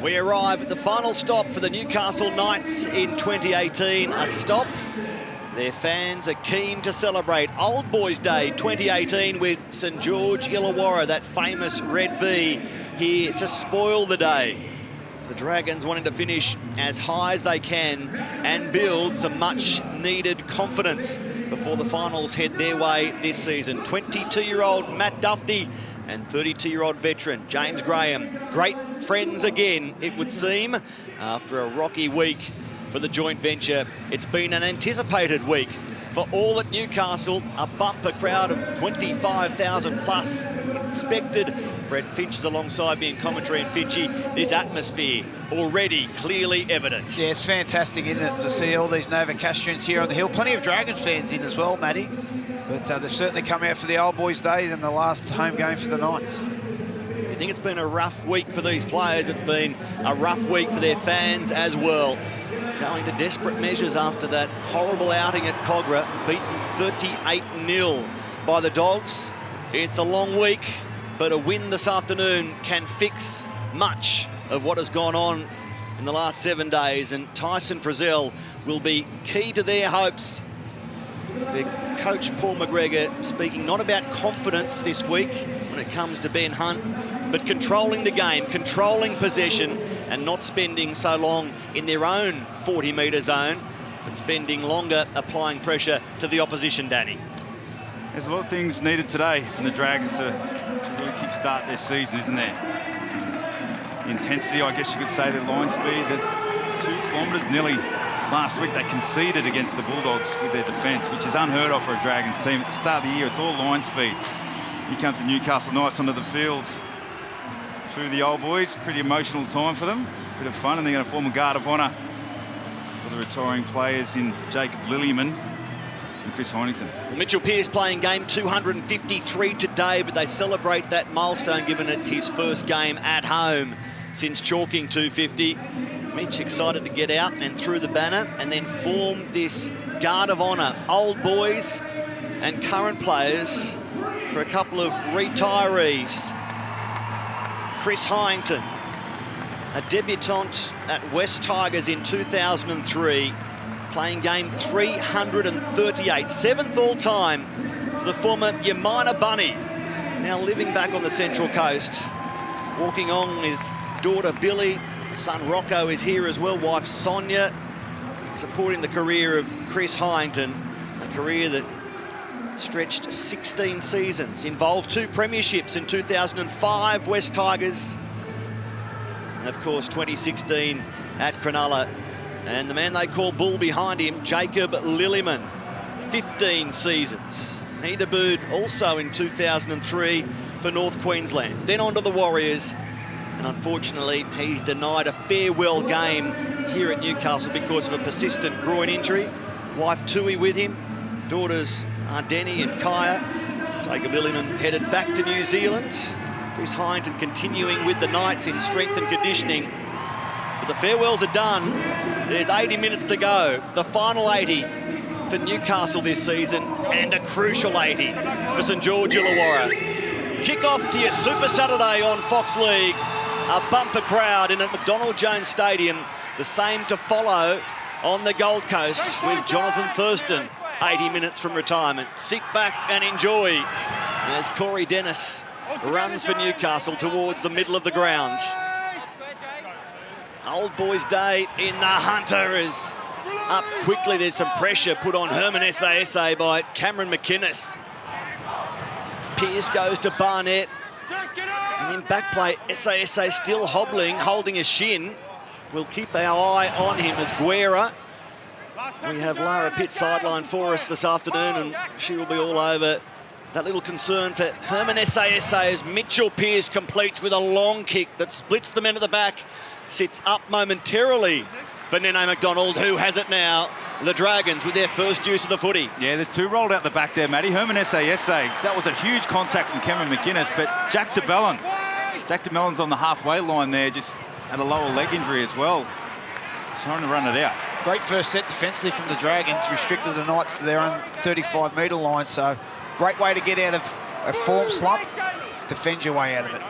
We arrive at the final stop for the Newcastle Knights in 2018. A stop their fans are keen to celebrate. Old Boys Day 2018 with St George Illawarra, that famous red V, here to spoil the day. The Dragons wanting to finish as high as they can and build some much needed confidence before the finals head their way this season. 22-year-old Matt Duffy and 32-year-old veteran James Graham. Great friends again, it would seem, after a rocky week for the joint venture. It's been an anticipated week for all at Newcastle. A bumper crowd of 25,000 plus expected. Brett Finch is alongside me in commentary, and Finchy, this atmosphere already clearly evident. Yeah, it's fantastic, isn't it, to see all these Novocastrians here on the hill. Plenty of Dragons fans in as well, Matty. But they've certainly come out for the Old Boys Day in the last home game for the Knights. I think it's been a rough week for these players. It's been a rough week for their fans as well. Going to desperate measures after that horrible outing at Cogra, beaten 38-0 by the Dogs. It's a long week, but a win this afternoon can fix much of what has gone on in the last 7 days, and Tyson Frizzell will be key to their hopes. Their coach Paul McGregor speaking not about confidence this week when it comes to Ben Hunt, but controlling the game, controlling possession, and not spending so long in their own 40-metre zone, but spending longer applying pressure to the opposition, Danny. There's a lot of things needed today from the Dragons to really kick-start their season, isn't there? The intensity, I guess you could say, the line speed, the 2 kilometres nearly. Last week they conceded against the Bulldogs with their defence, which is unheard of for a Dragons team. At the start of the year, it's all line speed. Here comes the Newcastle Knights onto the field through the Old Boys. Pretty emotional time for them. Bit of fun, and they're going to form a guard of honour for the retiring players in Jacob Lillyman and Chris Heitington. Well, Mitchell Pearce playing game 253 today, but they celebrate that milestone given it's his first game at home since chalking 250. Mitch excited to get out and through the banner and then form this guard of honour. Old boys and current players for a couple of retirees. Chris Heitington, a debutant at West Tigers in 2003, playing game 338, 7th all-time for the former Yamina Bunny, now living back on the Central Coast, walking on with daughter Billy. Son Rocco is here as well, wife Sonia, supporting the career of Chris Heitington, a career that stretched 16 seasons, involved 2 premierships in 2005, West Tigers, and of course 2016 at Cronulla. And the man they call Bull behind him, Jacob Lillyman, 15 seasons. He debuted also in 2003 for North Queensland, then on to the Warriors. And unfortunately, he's denied a farewell game here at Newcastle because of a persistent groin injury. Wife Tui with him, daughters Denny and Kaya. Jacob Lillyman headed back to New Zealand. Chris Heitington continuing with the Knights in strength and conditioning. But the farewells are done. There's 80 minutes to go. The final 80 for Newcastle this season, and a crucial 80 for St George Illawarra. Kick off to your Super Saturday on Fox League. A bumper crowd in at McDonald Jones Stadium. The same to follow on the Gold Coast with Jonathan Thurston, 80 minutes from retirement. Sit back and enjoy as Corey Dennis runs for Newcastle towards the middle of the ground. Old Boys Day in the Hunter is up quickly. There's some pressure put on Herman SA by Cameron McInnes. Pearce goes to Barnett. And in back play, SA still hobbling, holding a shin. We'll keep our eye on him as Guerra. We have Lara Pitt sideline for us this afternoon, and she will be all over that little concern for Herman SA as Mitchell Pearce completes with a long kick that splits the men at the back. Sits up momentarily for Nene McDonald, who has it now. The Dragons with their first use of the footy. Yeah, there's 2 rolled out the back there, Matty. Herman SA. That was a huge contact from Cameron McInnes, but Jack de Bellin's on the halfway line there, just had a lower leg injury as well. Trying to run it out. Great first set defensively from the Dragons, restricted the Knights to their own 35-metre line, so great way to get out of a form slump, defend your way out of it.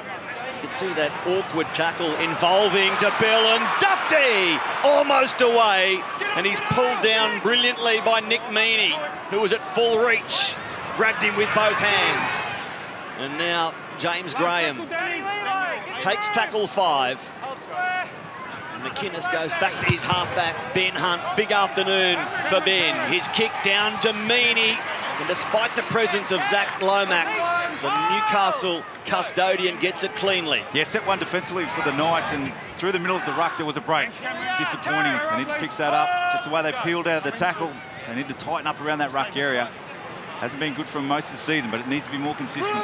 You can see that awkward tackle involving DeBell, and Dufty almost away, and he's pulled down brilliantly by Nick Meaney, who was at full reach, grabbed him with both hands. And now James Graham takes tackle 5. And McInnes goes back to his halfback, Ben Hunt. Big afternoon for Ben. His kick down to Meaney. And despite the presence of Zach Lomax, the Newcastle custodian gets it cleanly. Yeah, set one defensively for the Knights, and through the middle of the ruck there was a break. Disappointing. They need to fix that up. Just the way they peeled out of the tackle, they need to tighten up around that ruck area. Hasn't been good for them most of the season, but it needs to be more consistent.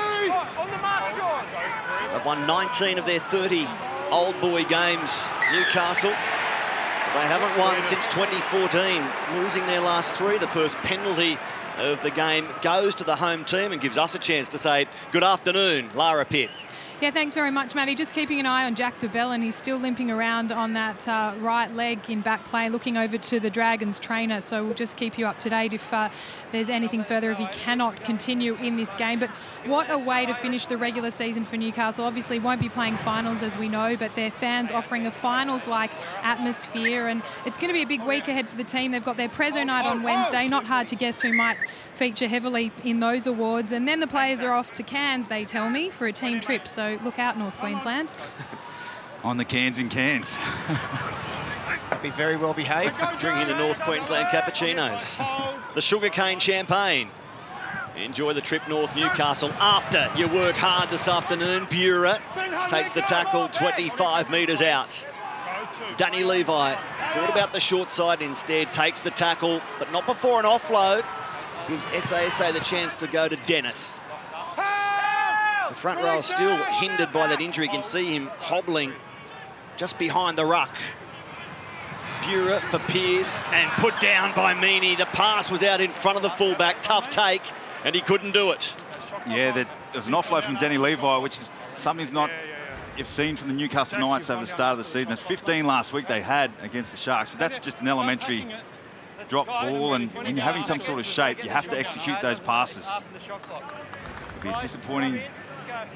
They've won 19 of their 30 old boy games, Newcastle. They haven't won since 2014, losing their last 3. The first penalty of the game goes to the home team and gives us a chance to say good afternoon, Lara Pitt. Yeah, thanks very much, Matty. Just keeping an eye on Jack DeBell, and he's still limping around on that right leg in back play, looking over to the Dragons trainer. So we'll just keep you up to date if there's anything further, if he cannot continue in this game. But what a way to finish the regular season for Newcastle. Obviously won't be playing finals, as we know, but their fans offering a finals-like atmosphere. And it's going to be a big week ahead for the team. They've got their Prezzo night on Wednesday. Not hard to guess who might feature heavily in those awards. And then the players are off to Cairns, they tell me, for a team trip. So look out, North Queensland. On the cans and cans. They'll be very well behaved. Drinking the North Queensland cappuccinos. The sugarcane champagne. Enjoy the trip north, Newcastle. After you work hard this afternoon, Bura takes the tackle 25 metres out. Danny Levi thought about the short side instead, takes the tackle, but not before an offload. Gives SASA the chance to go to Dennis. The front row is still hindered by that injury. You can see him hobbling just behind the ruck. Bura for Pearce, and put down by Meaney. The pass was out in front of the fullback. Tough take, and he couldn't do it. Yeah, there was an offload from Danny Levi, which is something not you've seen from the Newcastle Knights over the start of the season. There's 15 last week they had against the Sharks, but that's just an elementary drop ball, and when you're having some sort of shape, you have to execute those passes. It'll be a disappointing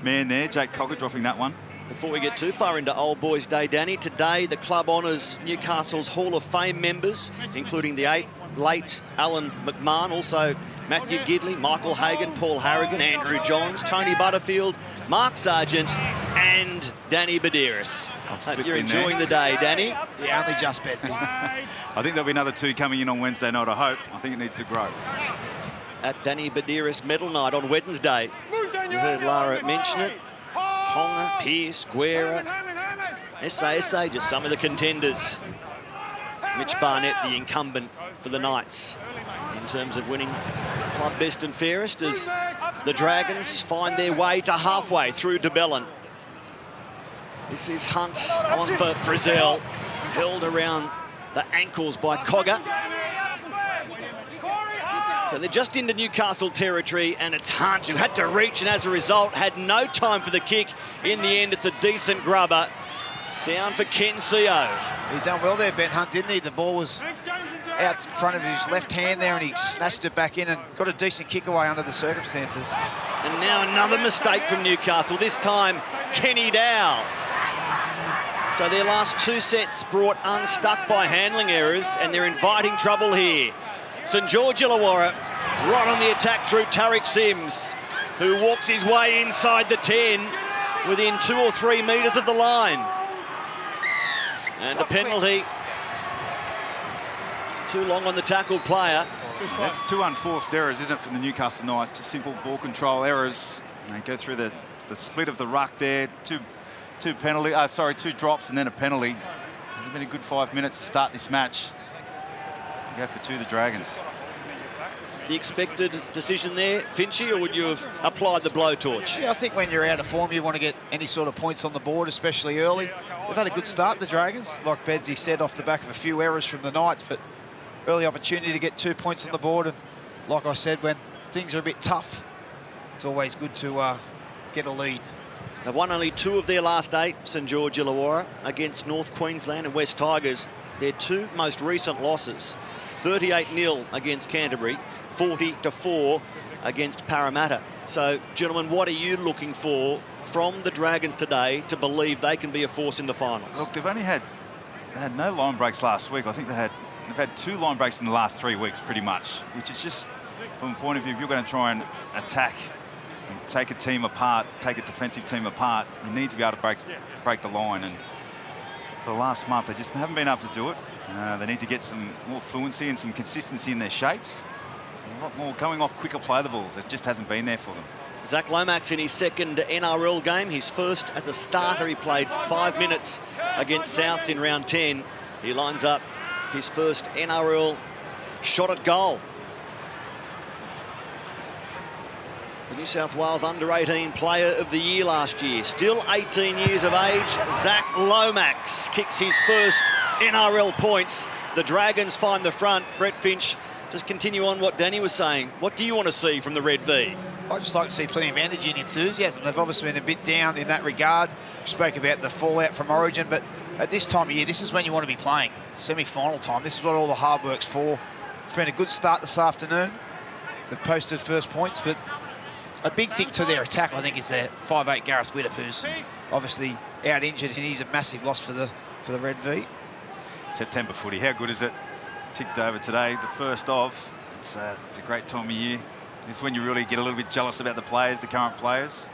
man there, Jake Cogger dropping that one. Before we get too far into Old Boys Day, Danny, today the club honours Newcastle's Hall of Fame members, including the 8 late Alan McMahon, also Matthew Gidley, Michael Hagan, Paul Harrigan, Andrew Johns, Tony Butterfield, Mark Sargent and Danny Badiris. Hope you're enjoying the day, Danny. Yeah, only just Betsy. I think there'll be another 2 coming in on Wednesday night, I hope. I think it needs to grow. At Danny Badiris Medal Night on Wednesday. You heard Lara mention it. Ponga, Pearce, Guerra, SASA, just some of the contenders. Mitch Barnett, the incumbent for the Knights in terms of winning club best and fairest, as the Dragons find their way to halfway through DeBellin. This is Hunt on for Frizzell, held around the ankles by Cogger. So they're just into Newcastle territory, and it's Hunt who had to reach, and as a result had no time for the kick. In the end, it's a decent grubber. Down for Ken Seo. He done well there, Ben Hunt, didn't he? The ball was out in front of his left hand there, and he snatched it back in and got a decent kick away under the circumstances. And now another mistake from Newcastle, this time Kenny Dow. So their last 2 sets brought unstuck by handling errors, and they're inviting trouble here. St George Illawarra right on the attack through Tariq Sims, who walks his way inside the 10 within 2 or 3 metres of the line. And a penalty. Too long on the tackle player. That's 2 unforced errors, isn't it, from the Newcastle Knights? Just simple ball control errors. And they go through the split of the ruck there. Two drops and then a penalty. Hasn't been a good 5 minutes to start this match. Go for 2, the Dragons. The expected decision there, Finchy, or would you have applied the blowtorch? Yeah, I think when you're out of form, you want to get any sort of points on the board, especially early. They've had a good start, the Dragons, like Bedsy said, off the back of a few errors from the Knights, but early opportunity to get 2 points on the board. And like I said, when things are a bit tough, it's always good to get a lead. They've won only 2 of their last 8, St George Illawarra, against North Queensland and West Tigers. Their 2 most recent losses, 38-0 against Canterbury, 40-4 against Parramatta. So, gentlemen, what are you looking for from the Dragons today to believe they can be a force in the finals? Look, they had no line breaks last week. I think they've had 2 line breaks in the last 3 weeks, pretty much, which is just, from a point of view, if you're going to try and attack and take a team apart, take a defensive team apart, you need to be able to break the line. And for the last month, they just haven't been able to do it. They need to get some more fluency and some consistency in their shapes. A lot more going off quicker play the balls. It just hasn't been there for them. Zach Lomax in his second NRL game, his first as a starter. He played 5 minutes against Souths in round 10. He lines up his first NRL shot at goal. The New South Wales Under-18 Player of the Year last year. Still 18 years of age, Zach Lomax kicks his first NRL points. The Dragons find the front. Brett Finch, just continue on what Danny was saying. What do you want to see from the Red V? I'd just like to see plenty of energy and enthusiasm. They've obviously been a bit down in that regard. We spoke about the fallout from Origin, but at this time of year, this is when you want to be playing. Semi-final time. This is what all the hard work's for. It's been a good start this afternoon. They've posted first points, but a big thing to their attack, I think, is their 5'8" Gareth Widdop, who's obviously out injured, and he's a massive loss for the Red V. September footy, how good is it? Ticked over today, the first of. It's a great time of year. It's when you really get a little bit jealous about the players, the current players.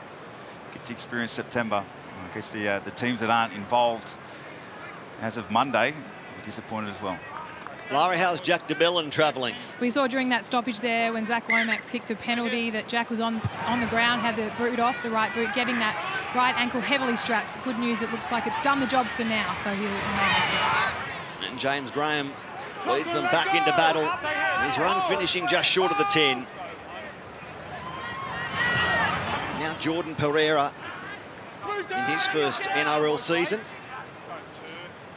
Get to experience September. I guess the teams that aren't involved as of Monday are disappointed as well. Lara, how's Jack de Belin travelling? We saw during that stoppage there when Zach Lomax kicked the penalty that Jack was on the ground, had to boot off the right boot, getting that right ankle heavily strapped. Good news, it looks like it's done the job for now, so he'll remain. And James Graham leads them back into battle. His run finishing just short of the 10. Now Jordan Pereira in his first NRL season.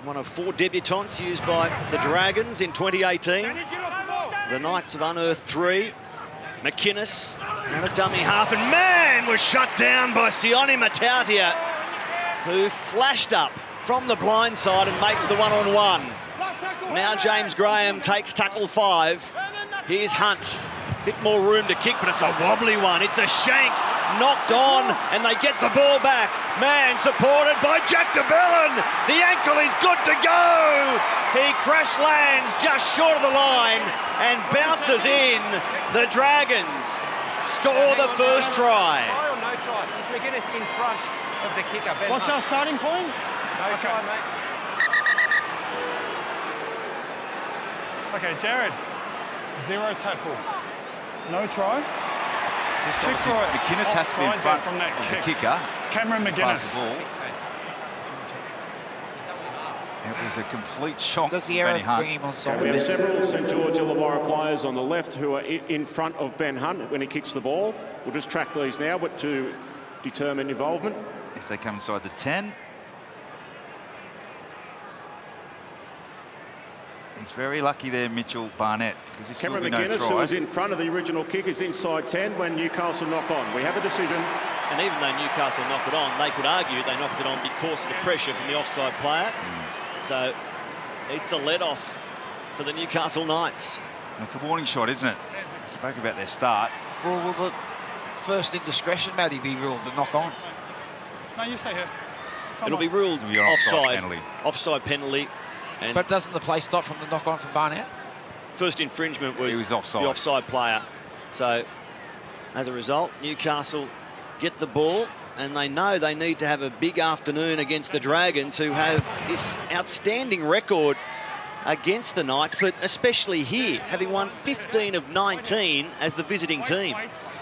One of 4 debutants used by the Dragons in 2018. The Knights have unearthed 3. McInnes and a dummy half, and man was shut down by Sione Matautia, who flashed up from the blind side and makes the 1-on-1. Now James Graham takes tackle 5. Here's Hunt. Bit more room to kick, but it's a wobbly one. It's a shank, knocked on, and they get the ball back. Man supported by Jack de Belin. The ankle is good to go. He crash lands just short of the line and bounces in. The Dragons score the first try. Try or no try? Just McInnes in front of the kicker. Ben What's our starting point? No try, mate. Okay, Jared. 0 tackle. No try. Just obviously, McInnes has to be in front from that of kick. the kicker. Cameron Pass the McInnes. ball. It was a complete shock. Does the for error Benny Hunt. bring him on side? We have several St George Illawarra players on the left who are in front of Ben Hunt when he kicks the ball. We'll just track these now, but to determine involvement. If they come inside the 10. He's very lucky there, Mitchell Barnett, because this Cameron will be no McInnes, try. who was in front of the original kick, is inside 10 when Newcastle knock on. We have a decision. And even though Newcastle knocked it on, they could argue they knocked it on because of the pressure from the offside player. So it's a let-off for the Newcastle Knights. It's a warning shot, isn't it? We spoke about their start. Well, will the first indiscretion, Matty, be ruled the knock on? No, you stay here. It'll be ruled It'll be an offside penalty. Offside penalty. And But doesn't the play stop from the knock on from Barnett? first infringement was, He was offside. the offside player. So as a result, Newcastle get the ball, and they know they need to have a big afternoon against the Dragons, who have this outstanding record against the Knights, but especially here, having won 15 of 19 as the visiting team.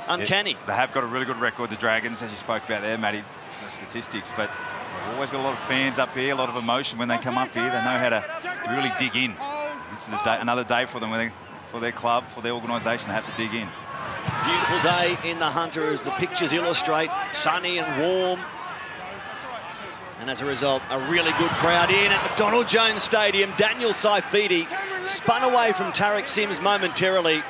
Uncanny. Yeah, they have got a really good record, the Dragons, as you spoke about there, Matty, the statistics, but they've always got a lot of fans up here, a lot of emotion when they come up here. They know how to really dig in. This is a day, another day for them, for their club, for their organisation. They have to dig in. Beautiful day in the Hunter, as the pictures illustrate, sunny and warm. And as a result, a really good crowd in at McDonald Jones Stadium. Daniel Saifidi spun away from Tarek Sims momentarily,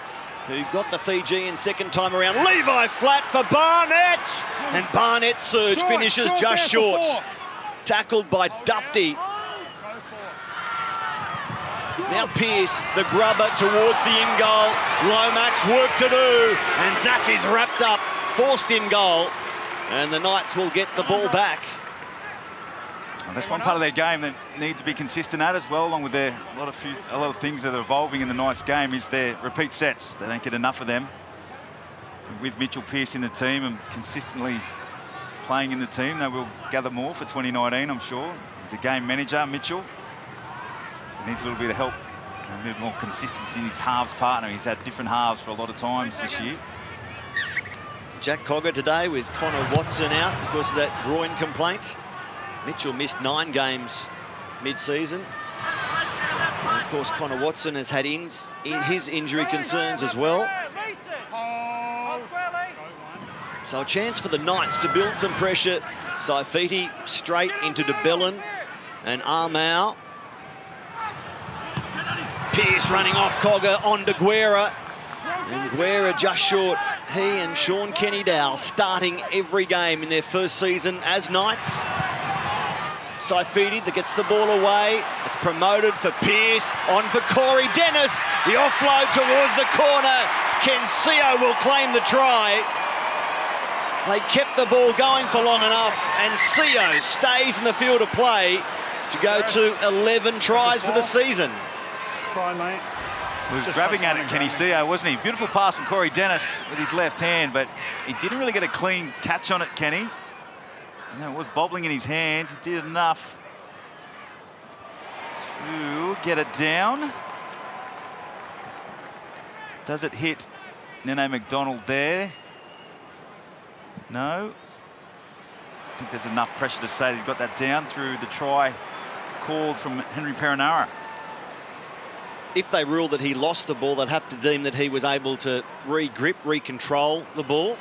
who got the Fijian second time around. Levi flat for Barnett, and Barnett's surge finishes just short. Tackled by Dufty. Now Pearce, the grubber towards the in goal. Lomax work to do, and Zach is wrapped up forced in goal, and the Knights will get the ball back. Well, that's one part of their game that need to be consistent at as well, along with a lot of things that are evolving in the Knights game is their repeat sets. They don't get enough of them. With Mitchell Pearce in the team and consistently playing in the team, they will gather more for 2019, I'm sure. He's a game manager, Mitchell. He needs a little bit of help, a bit more consistency in his halves partner. He's had different halves for a lot of times this year. Jack Cogger today with Connor Watson out because of that groin complaint. Mitchell missed 9 games mid-season. And of course, Connor Watson has had his injury concerns as well. So a chance for the Knights to build some pressure. Saifiti straight into de Belin and Armau. Pearce running off Cogger on to Guerra. And Guerra just short. He and Sean Kenny-Dowell starting every game in their first season as Knights. Saifiti that gets the ball away. It's promoted for Pearce. On for Corey Dennis. The offload towards the corner. Kensio will claim the try. They kept the ball going for long enough, and Sio stays in the field of play to go to 11 tries for the season. Try, mate. He was grabbing at it, Kenny Sio, wasn't he? Beautiful pass from Corey Dennis with his left hand, but he didn't really get a clean catch on it, Kenny. And it was bobbling in his hands. He did enough to get it down. Does it hit Nene McDonald there? No. I think there's enough pressure to say he's got that down through the try called from Henry Perenara. If they rule that he lost the ball, they'd have to deem that he was able to re-grip, re-control the ball.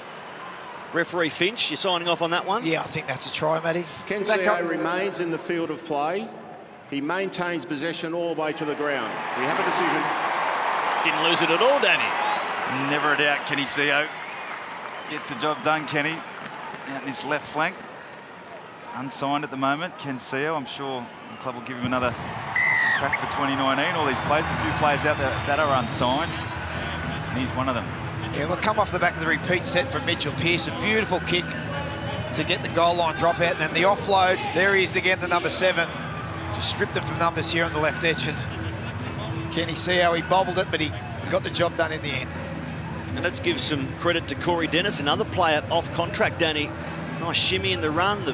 Referee Finch, you're signing off on that one? Yeah, I think that's a try, Matty. Kensio remains in the field of play. He maintains possession all the way to the ground. We have a decision. Didn't lose it at all, Danny. Never a doubt, Kenny Sio. Gets the job done, Kenny. Out this left flank. Unsigned at the moment, Ken Sio. I'm sure the club will give him another crack for 2019. All these players, a few players out there that are unsigned. And he's one of them. Yeah, we'll come off the back of the repeat set from Mitchell Pearce. A beautiful kick to get the goal line drop out. And then the offload. There he is again, the number 7. Just stripped them from numbers here on the left edge. And Kenny Sio, he bobbled it, but he got the job done in the end. And let's give some credit to Corey Dennis, another player off contract, Danny. Nice shimmy in the run, the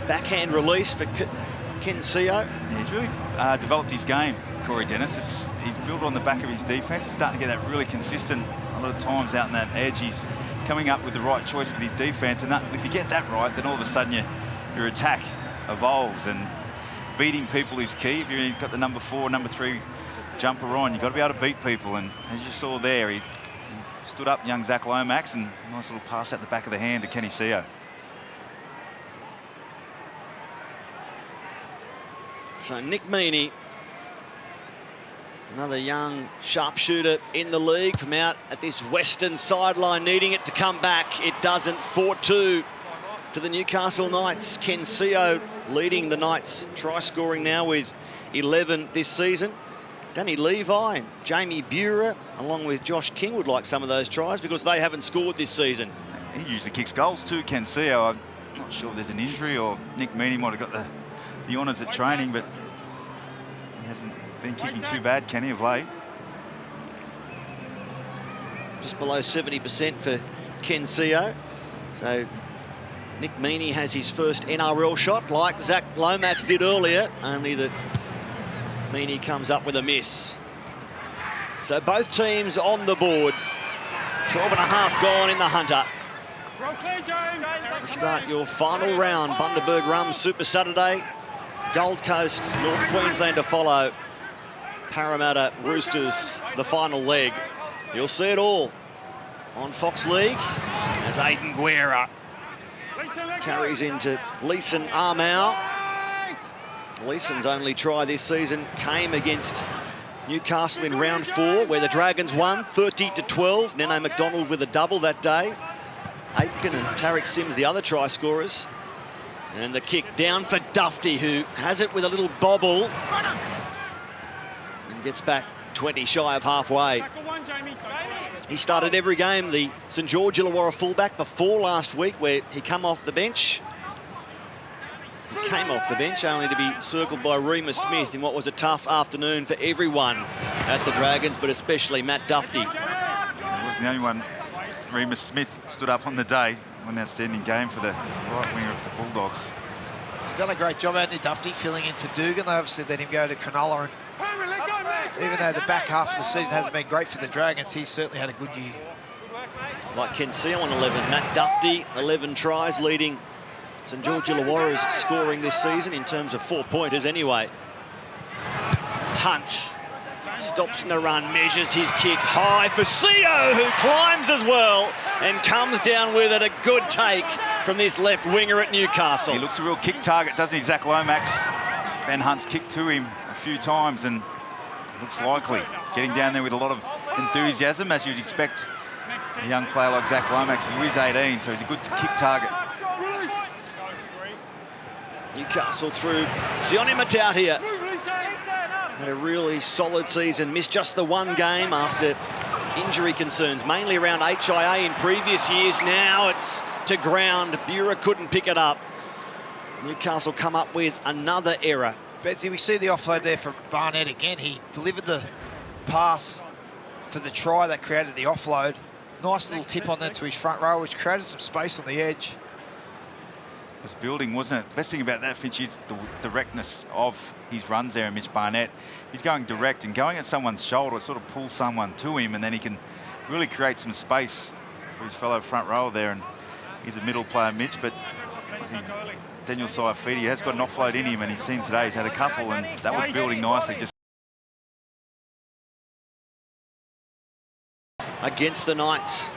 backhand release for Ken Sio. Yeah, he's really developed his game, Corey Dennis. He's built on the back of his defence. He's starting to get that really consistent a lot of times out in that edge. He's coming up with the right choice with his defence, and that, if you get that right, then all of a sudden your attack evolves, and beating people is key. If you've got the number 4, number 3 jumper on, you've got to be able to beat people, and as you saw there, he stood up young Zach Lomax, and nice little pass out the back of the hand to Kenny Sio. So Nick Meaney, another young sharpshooter in the league from out at this western sideline, needing it to come back. It doesn't. 4-2 to the Newcastle Knights. Ken Sio leading the Knights try scoring now with 11 this season. Danny Levi and Jamie Burer, along with Josh King, would like some of those tries because they haven't scored this season. He usually kicks goals too, Ken Sio. I'm not sure if there's an injury or Nick Meaney might have got the honours at training, but he hasn't been kicking too bad, Kenny, of late. Just below 70% for Ken Sio. So Nick Meaney has his first NRL shot, like Zach Lomax did earlier, only that Meaney comes up with a miss. So both teams on the board. 12 and a half gone in the Hunter. To start your final round, Bundaberg Rum Super Saturday. Gold Coast, North Queensland to follow. Parramatta Roosters, the final leg. You'll see it all on Fox League as Aiden Guerra carries into Leeson Armau. Leeson's only try this season came against Newcastle in round 4, where the Dragons won 30-12. Nene McDonald with a double that day. Aitken and Tarek Sims, the other try scorers. And the kick down for Dufty, who has it with a little bobble. And gets back 20 shy of halfway. He started every game, the St George Illawarra fullback, before last week where he came off the bench. He came off the bench only to be circled by Remus Smith in what was a tough afternoon for everyone at the Dragons, but especially Matt Duffy. He wasn't the only one. Remus Smith stood up on the day. An outstanding game for the right winger of the Bulldogs. He's done a great job, Anthony Duffy, filling in for Dugan. They obviously let him go to Cronulla. And even though the back half of the season hasn't been great for the Dragons, he's certainly had a good year. Like Ken Seal on 11. Matt Duffy, 11 tries, leading St George Illawarra's scoring this season in terms of 4-pointers anyway. Hunt stops in the run, measures his kick high for Sio, who climbs as well and comes down with it. A good take from this left winger at Newcastle. He looks a real kick target, doesn't he, Zach Lomax? Ben Hunt's kicked to him a few times and looks likely. Getting down there with a lot of enthusiasm, as you'd expect a young player like Zach Lomax, who is 18, so he's a good kick target. Newcastle through Sione Matau here. Had a really solid season, missed just the one game after injury concerns, mainly around HIA in previous years. Now it's to ground. Bura couldn't pick it up. Newcastle come up with another error. Betsy, we see the offload there from Barnett again. He delivered the pass for the try that created the offload. Nice little tip on that to his front row, which created some space on the edge. It was building, wasn't it? Best thing about that, Finch, is the directness of his runs there, Mitch Barnett. He's going direct and going at someone's shoulder, sort of pull someone to him, and then he can really create some space for his fellow front row there. And he's a middle player, Mitch, but I think Daniel Saifidi has got an offload in him, and he's seen today he's had a couple, and that was building nicely. Just against the Knights.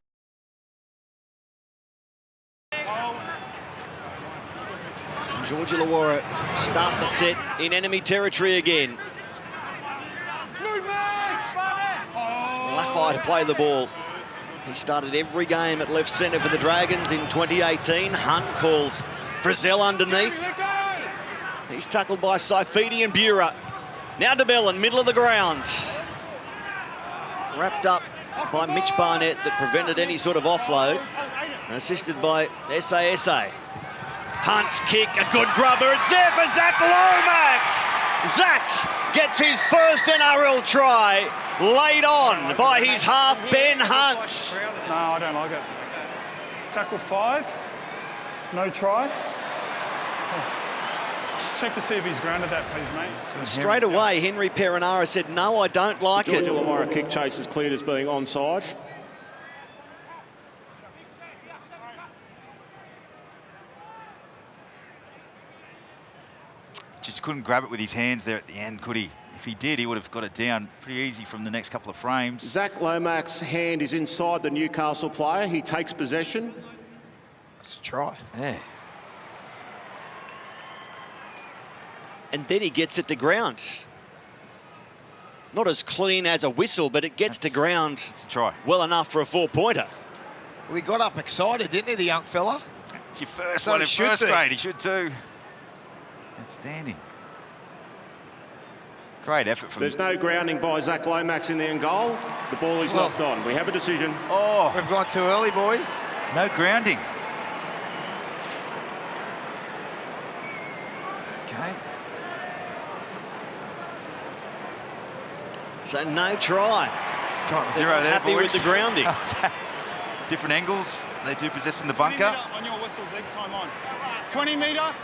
St George Illawarra start the set in enemy territory again. Laffey to play the ball. He started every game at left centre for the Dragons in 2018. Hunt calls Frizzell underneath. He's tackled by Saifidi and Bura. Now DeBellin, middle of the ground. Wrapped up by Mitch Barnett that prevented any sort of offload. Assisted by Sa. Hunt's kick, a good grubber. It's there for Zach Lomax. Zach gets his first NRL try, laid on by his half, Ben Hunt. No, I don't like it. Tackle 5, no try. Just check to see if he's grounded that, please, mate. Straight away, Henry Perinara said, no, I don't like it. George Illawarra kick chase is cleared as being onside. just couldn't grab it with his hands there at the end, could he? If he did, he would have got it down pretty easy from the next couple of frames. Zach Lomax's hand is inside the Newcastle player. He takes possession. That's a try. Yeah. And then he gets it to ground. Not as clean as a whistle, but it gets to ground. It's a try. Well enough for a four-pointer. Well, he got up excited, didn't he, the young fella? It's your first So one he in should first be. grade. He should too. Outstanding. Great effort from There's no grounding by Zach Lomax in the end goal. The ball is knocked on. We have a decision. Oh, We've gone too early, boys. no grounding. Okay. So no try. Come on, zero there, Happy boys. with the grounding. Different angles. They do possess in the bunker. On your whistle, Zeke, time on. 20 metre.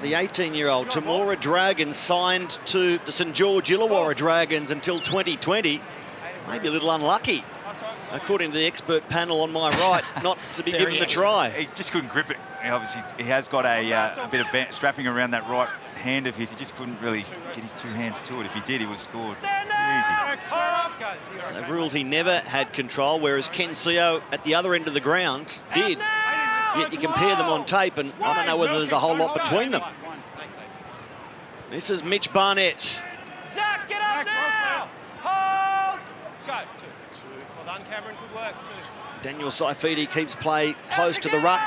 The 18-year-old Temora Dragons signed to the St George Illawarra Dragons until 2020. Maybe a little unlucky, according to the expert panel on my right, not to be given the try. He just couldn't grip it. Obviously, he has got a bit of strapping around that right hand of his. He just couldn't really get his two hands to it. If he did, he would have scored easy. They've ruled he never had control, whereas Ken Sio at the other end of the ground did. Yet you compare them on tape, and I don't know whether there's a whole lot between them. This is Mitch Barnett. Zach, get up now! Hold! Go. Two. Well done, Cameron. Good work. Two. Daniel Saifidi keeps play close to the ruck.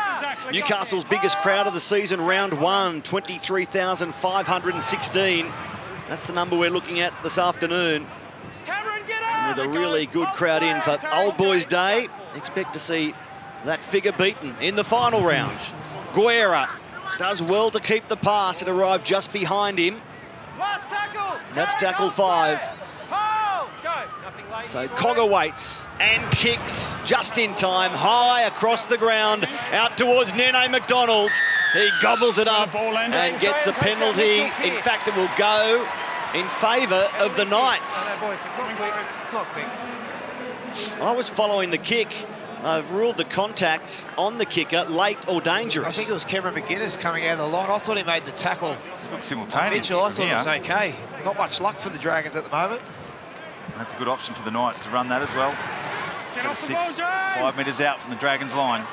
Newcastle's biggest crowd of the season, round one, 23,516. That's the number we're looking at this afternoon. Cameron, get up! with a really good crowd in for Old Boys Day. Expect to see that figure beaten in the final round. Guerra does well to keep the pass. It arrived just behind him. That's tackle 5. So Cogger waits and kicks just in time, high across the ground, out towards Nene McDonald. He gobbles it up and gets a penalty. In fact, it will go in favour of the Knights. It's not quick. I was following the kick. I've ruled the contact on the kicker late or dangerous. I think it was Cameron McGuinness coming out of the line. I thought he made the tackle. Look simultaneous. Mitchell, I thought it was okay. Not much luck for the Dragons at the moment. That's a good option for the Knights to run that as well. Set of 6, 5 metres out from the Dragons line.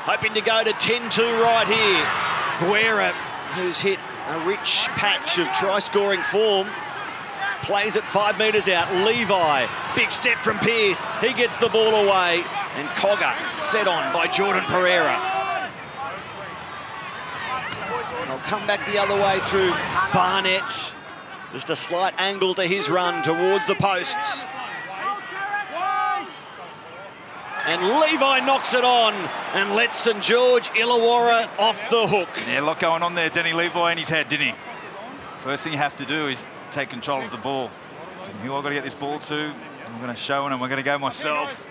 Hoping to go to 10-2 right here. Guerra, who's hit a rich patch of try-scoring form, plays it 5 metres out. Levi, big step from Pearce. He gets the ball away. And Cogger set on by Jordan Pereira. They'll come back the other way through Barnett. Just a slight angle to his run towards the posts. And Levi knocks it on and lets St George Illawarra off the hook. Yeah, a lot going on there, Denny Levi in his head, didn't he? First thing you have to do is take control of the ball. Who I've got to get this ball to? I'm going to show him, we're going to go myself.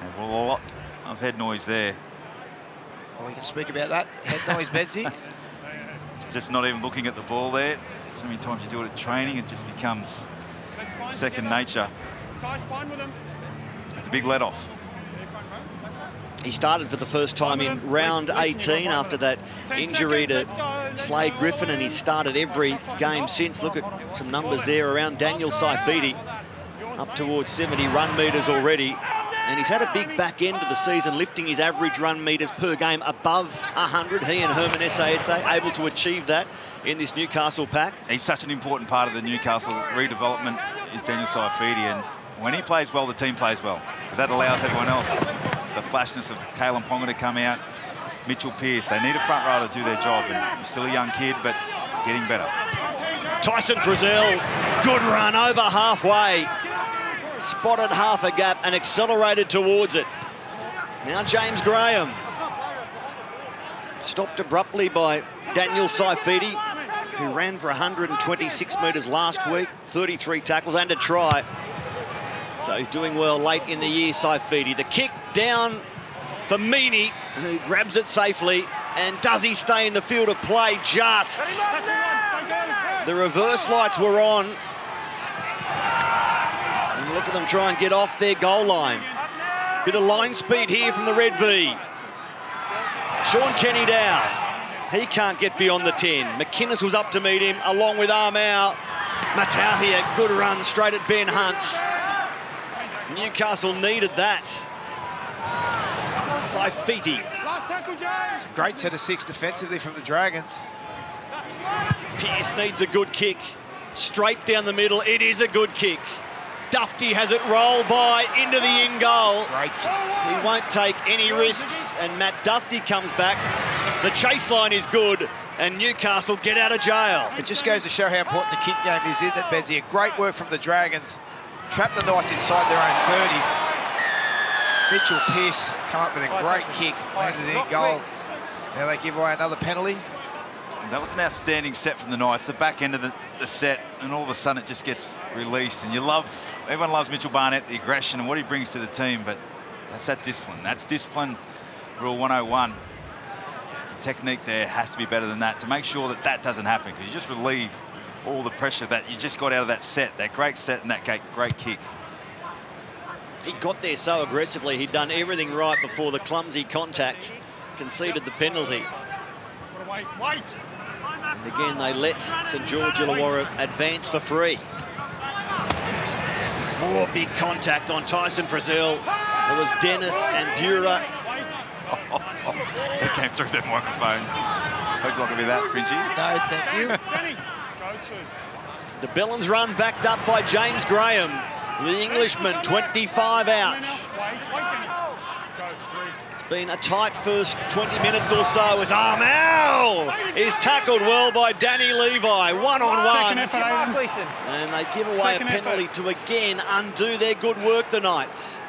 And a lot of head noise there. Well, we can speak about that. Head noise, Betsy. Just not even looking at the ball there. So many times you do it at training, it just becomes second nature. It's a big let off. He started for the first time in round 18 after that injury to Slade Griffin, and he's started every game since. Look at some numbers there around Daniel Saifiti, up towards 70 run metres already. And he's had a big back end of the season, lifting his average run metres per game above 100. He and Herman Sasa able to achieve that in this Newcastle pack. He's such an important part of the Newcastle redevelopment, is Daniel Saifiti, and when he plays well, the team plays well, because that allows everyone else, the flashness of Kalen Ponga to come out, Mitchell Pearce. They need a front row to do their job, and he's still a young kid, but getting better. Tyson Frizzell, good run over halfway. Spotted half a gap and accelerated towards it. Now James Graham. Stopped abruptly by Daniel Saifiti, who ran for 126 metres last week, 33 tackles and a try. So he's doing well late in the year, Saifiti. The kick down for Meany, who grabs it safely. And does he stay in the field of play? Just. The reverse lights were on. And look at them try and get off their goal line. Bit of line speed here from the Red V. Sean Kenny Dow. He can't get beyond the 10. McInnes was up to meet him, along with Armau. Matauti, good run straight at Ben Hunt. Newcastle needed that. Saifiti. It's a great set of 6 defensively from the Dragons. Pearce needs a good kick. Straight down the middle. It is a good kick. Dufty has it roll by into the in goal. Great kick. He won't take any risks, and Matt Dufty comes back. The chase line is good, and Newcastle get out of jail. It just goes to show how important the kick game is, isn't it, Bedsy? A great work from the Dragons. Trap the Knights inside their own 30. Mitchell Pearce come up with a great kick, landed it in goal. Now they give away another penalty. That was an outstanding set from the Knights, the back end of the set, and all of a sudden it just gets released. And everyone loves Mitchell Barnett, the aggression and what he brings to the team, but that's that discipline. That's discipline, rule 101. The technique there has to be better than that to make sure that that doesn't happen, because you just relieve all the pressure that you just got out of that set, that great set and that great kick. He got there so aggressively. He'd done everything right before the clumsy contact, conceded the penalty. And again, they let St George Illawarra advance for free. More big contact on Tyson Frizzell. There was Dennis and Bura. It came through that microphone. Hope you're not going to be that fringy. No, thank you. The Bellens run backed up by James Graham. The Englishman, 25 out. It's been a tight first 20 minutes or so as Armel is tackled well by Danny Levi, one-on-one. And they give away a penalty to again undo their good work, the Knights.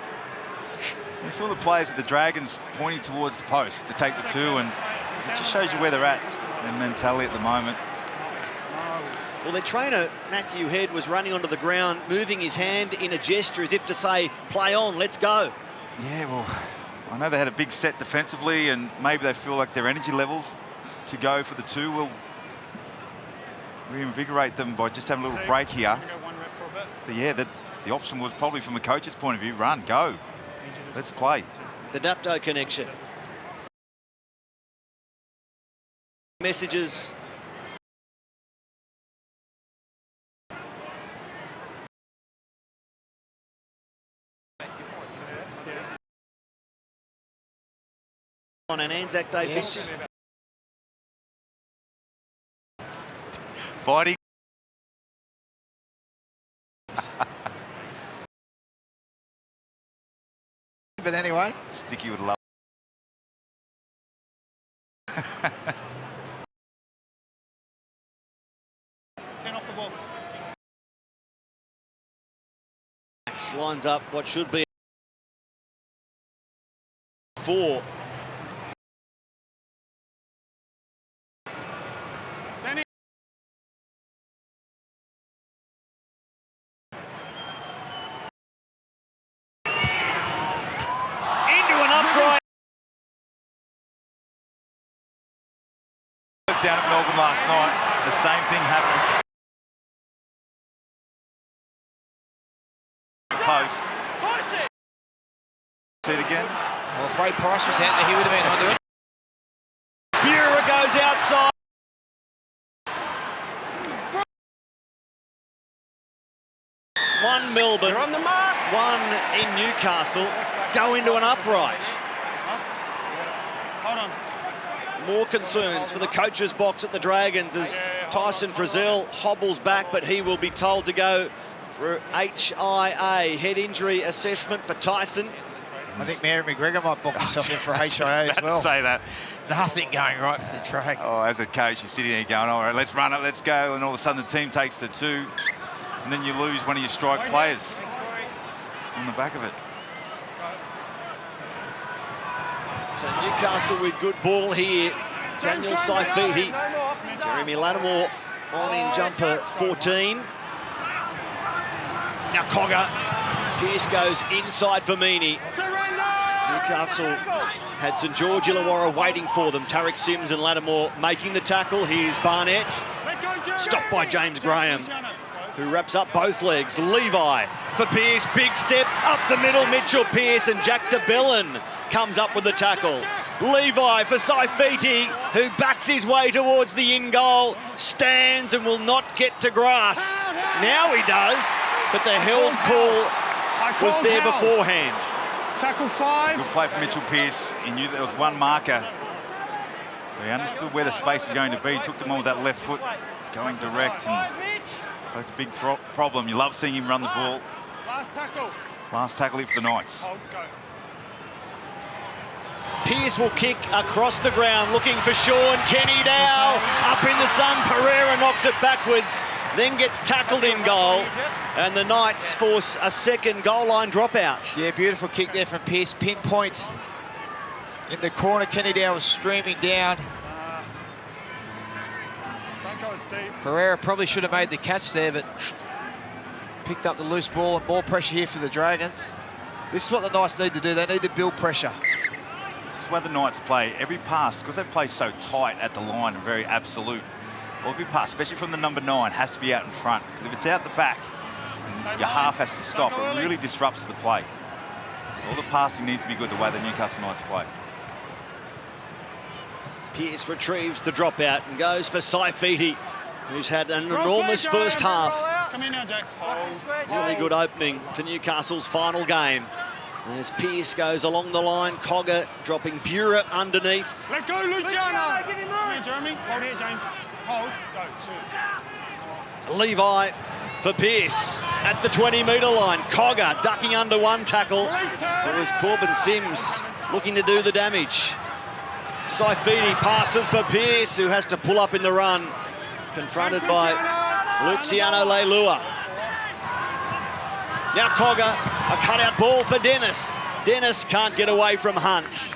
You saw the players at the Dragons pointing towards the post to take the two, and it just shows you where they're at, their mentality at the moment. Well, their trainer, Matthew Head, was running onto the ground, moving his hand in a gesture as if to say, play on, let's go. Yeah, well, I know they had a big set defensively, and maybe they feel like their energy levels to go for the two will reinvigorate them by just having a little break here. But yeah, the option was probably from a coach's point of view, run, go, let's play. The Dapto connection. Messages. On an Anzac Day fixture. Fighting. But anyway. Sticky would love. Max lines up what should be 4. Down at Melbourne last night, the same thing happened. Post. See it again. Well, if Ray Price was out there, he would have been onto it. Bureau goes outside. One Melbourne, You're on the mark. one in Newcastle, go into an upright. Hold on. More concerns for the coach's box at the Dragons as Tyson Frizzell hobbles back, but he will be told to go for HIA, head injury assessment for Tyson. I think Mary McGregor might book himself in for HIA as well. Say that. Nothing going right for the Dragons. Oh, as a coach, you're sitting there going, all right, let's run it, let's go. And all of a sudden the team takes the two. And then you lose one of your strike players on the back of it. So Newcastle with good ball here. Daniel Saifiti, Jeremy Lattimore on in jumper 14. Now Cogger, Pearce goes inside for Meany. Newcastle had St George Illawarra waiting for them. Tarek Sims and Lattimore making the tackle. Here's Barnett, stopped by James Graham, who wraps up both legs. Levi for Pearce, big step up the middle. Mitchell Pearce and Jack DeBellin comes up with the tackle. Levi for Saifiti, who backs his way towards the in goal, stands and will not get to grass. Now he does, but the held call was there beforehand. Tackle 5. Good play from Mitchell Pearce. He knew there was one marker, so he understood where the space was going to be. He took them all with that left foot, going direct, and that's a big problem. You love seeing him run the ball. Last tackle. Last tackle here for the Knights. Pearce will kick across the ground, looking for Sean. Kenny Dow up in the sun. Pereira knocks it backwards, then gets tackled in goal. And the Knights force a second goal line dropout. Yeah, beautiful kick there from Pearce. Pinpoint in the corner. Kenny Dow was streaming down. Don't go as deep. Pereira probably should have made the catch there, but picked up the loose ball, and more pressure here for the Dragons. This is what the Knights need to do. They need to build pressure. This is where the Knights play. Every pass, because they play so tight at the line and very absolute, well, every pass, especially from the number 9, has to be out in front. Because if it's out the back, your half has to stop. It really disrupts the play. All the passing needs to be good the way the Newcastle Knights play. Pearce retrieves the dropout and goes for Saifiti, who's had an enormous first half. Come in now, Jack. Hold. Really good opening to Newcastle's final game. As Pearce goes along the line, Cogger dropping Bureau underneath. Let go, Luciano. Come here, Jeremy. Hold here, James. Hold. Go, 2. Levi for Pearce at the 20-metre line. Cogger ducking under one tackle. It was Corbin Sims looking to do the damage. Saifidi passes for Pearce, who has to pull up in the run. Confronted by Luciano Leilua. Now Cogger, a cutout ball for Dennis. Dennis can't get away from Hunt.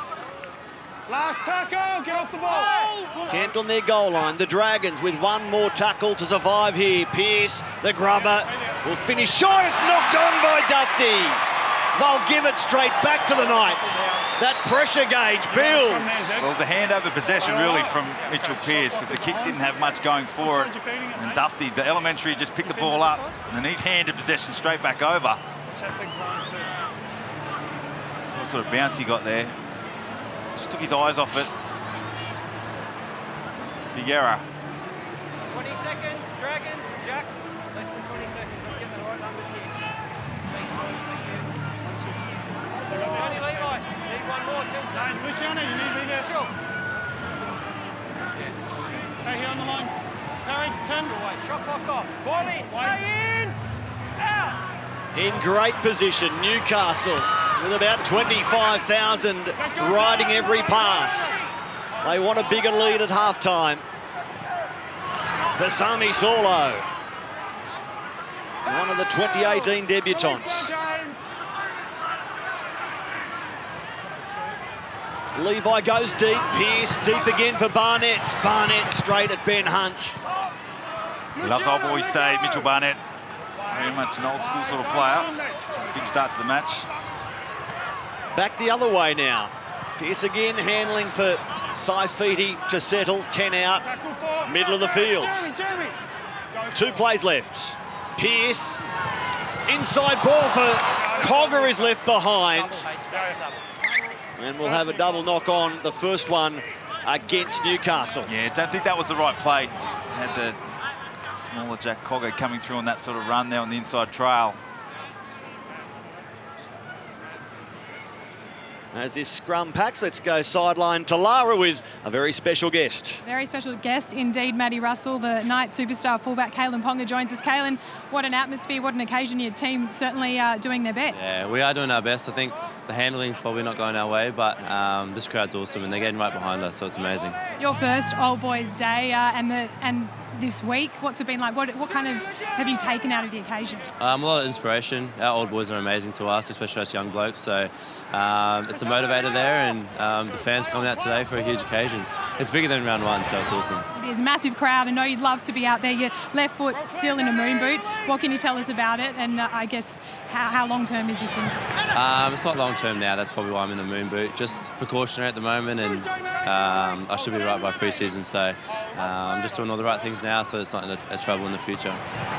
Last tackle, get off the ball. Camped on their goal line. The Dragons with one more tackle to survive here. Pearce, the grubber, will finish short. It's knocked on by Dufty. They'll give it straight back to the Knights. That pressure gauge builds. Well, it was a handover possession really from Mitchell Pearce because the kick didn't have much going for it. And Dufty, the elementary, just picked the ball up and he's handed possession straight back over. So what sort of bounce he got there. Just took his eyes off it. Big error. 20 seconds, Dragons, Jack. Less than 20 seconds. Let's get the right numbers here. Thanks, boys. Thank you. Tony Levi, need one more. 10 seconds. Luciano, you need me there. Sure. Stay here on the line. Terry, turn. Away. Shot clock off. Ball in. Stay in. Out. In great position, Newcastle with about 25,000 riding every pass. They want a bigger lead at halftime. Pasami Saulo, one of the 2018 debutants. Levi goes deep, Pearce deep again for Barnett. Barnett straight at Ben Hunt. He loves old boy stay, Mitchell Barnett. Very much an old school sort of player. Big start to the match. Back the other way now. Pearce again handling for Saifidi to settle, 10 out, middle of the field. 2 plays left. Pearce, inside ball for Cogger is left behind. And we'll have a double knock on the first one against Newcastle. Yeah, don't think that was the right play. Had the smaller Jack Cogger coming through on that sort of run there on the inside trail. As this scrum packs, let's go sideline to Lara with a very special guest. Very special guest indeed, Maddie Russell, the Knight superstar fullback Kalen Ponga joins us. Kalen, what an atmosphere, what an occasion. Your team certainly doing their best. Yeah, we are doing our best. I think the handling's probably not going our way, but this crowd's awesome and they're getting right behind us, so it's amazing. Your first Old Boys Day and this week, what's it been like? What kind of have you taken out of the occasion? A lot of inspiration. Our old boys are amazing to us, especially us young blokes. So it's a motivator there, and the fans coming out today for a huge occasion. It's bigger than round one, so it's awesome. It is a massive crowd. I know you'd love to be out there. Your left foot still in a moon boot. What can you tell us about it? And I guess how long term is this injury? It's not long term now. That's probably why I'm in the moon boot. Just precautionary at the moment, and I should be right by pre-season. So I'm just doing all the right things now, so it's not a trouble in the future.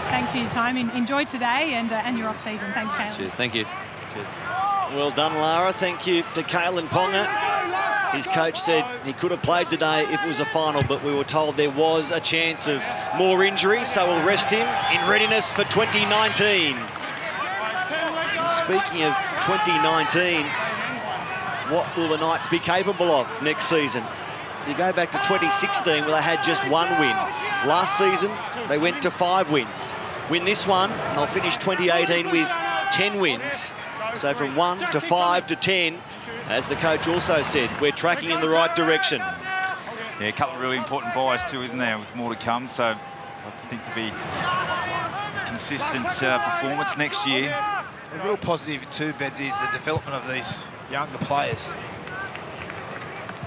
Thanks for your time. Enjoy today and your off season. Thanks, Kalen. Cheers. Thank you. Cheers. Well done, Lara. Thank you to Kalen Ponga. His coach said he could have played today if it was a final, but we were told there was a chance of more injury, so we'll rest him in readiness for 2019. And speaking of 2019, what will the Knights be capable of next season? You go back to 2016 where they had just 1 win. Last season, they went to 5 wins. Win this one, and they'll finish 2018 with 10 wins. So from 1 to 5 to 10, as the coach also said, we're tracking in the right direction. Yeah, a couple of really important buys too, isn't there, with more to come. So I think to be consistent performance next year. A real positive too, Beds, is the development of these younger players.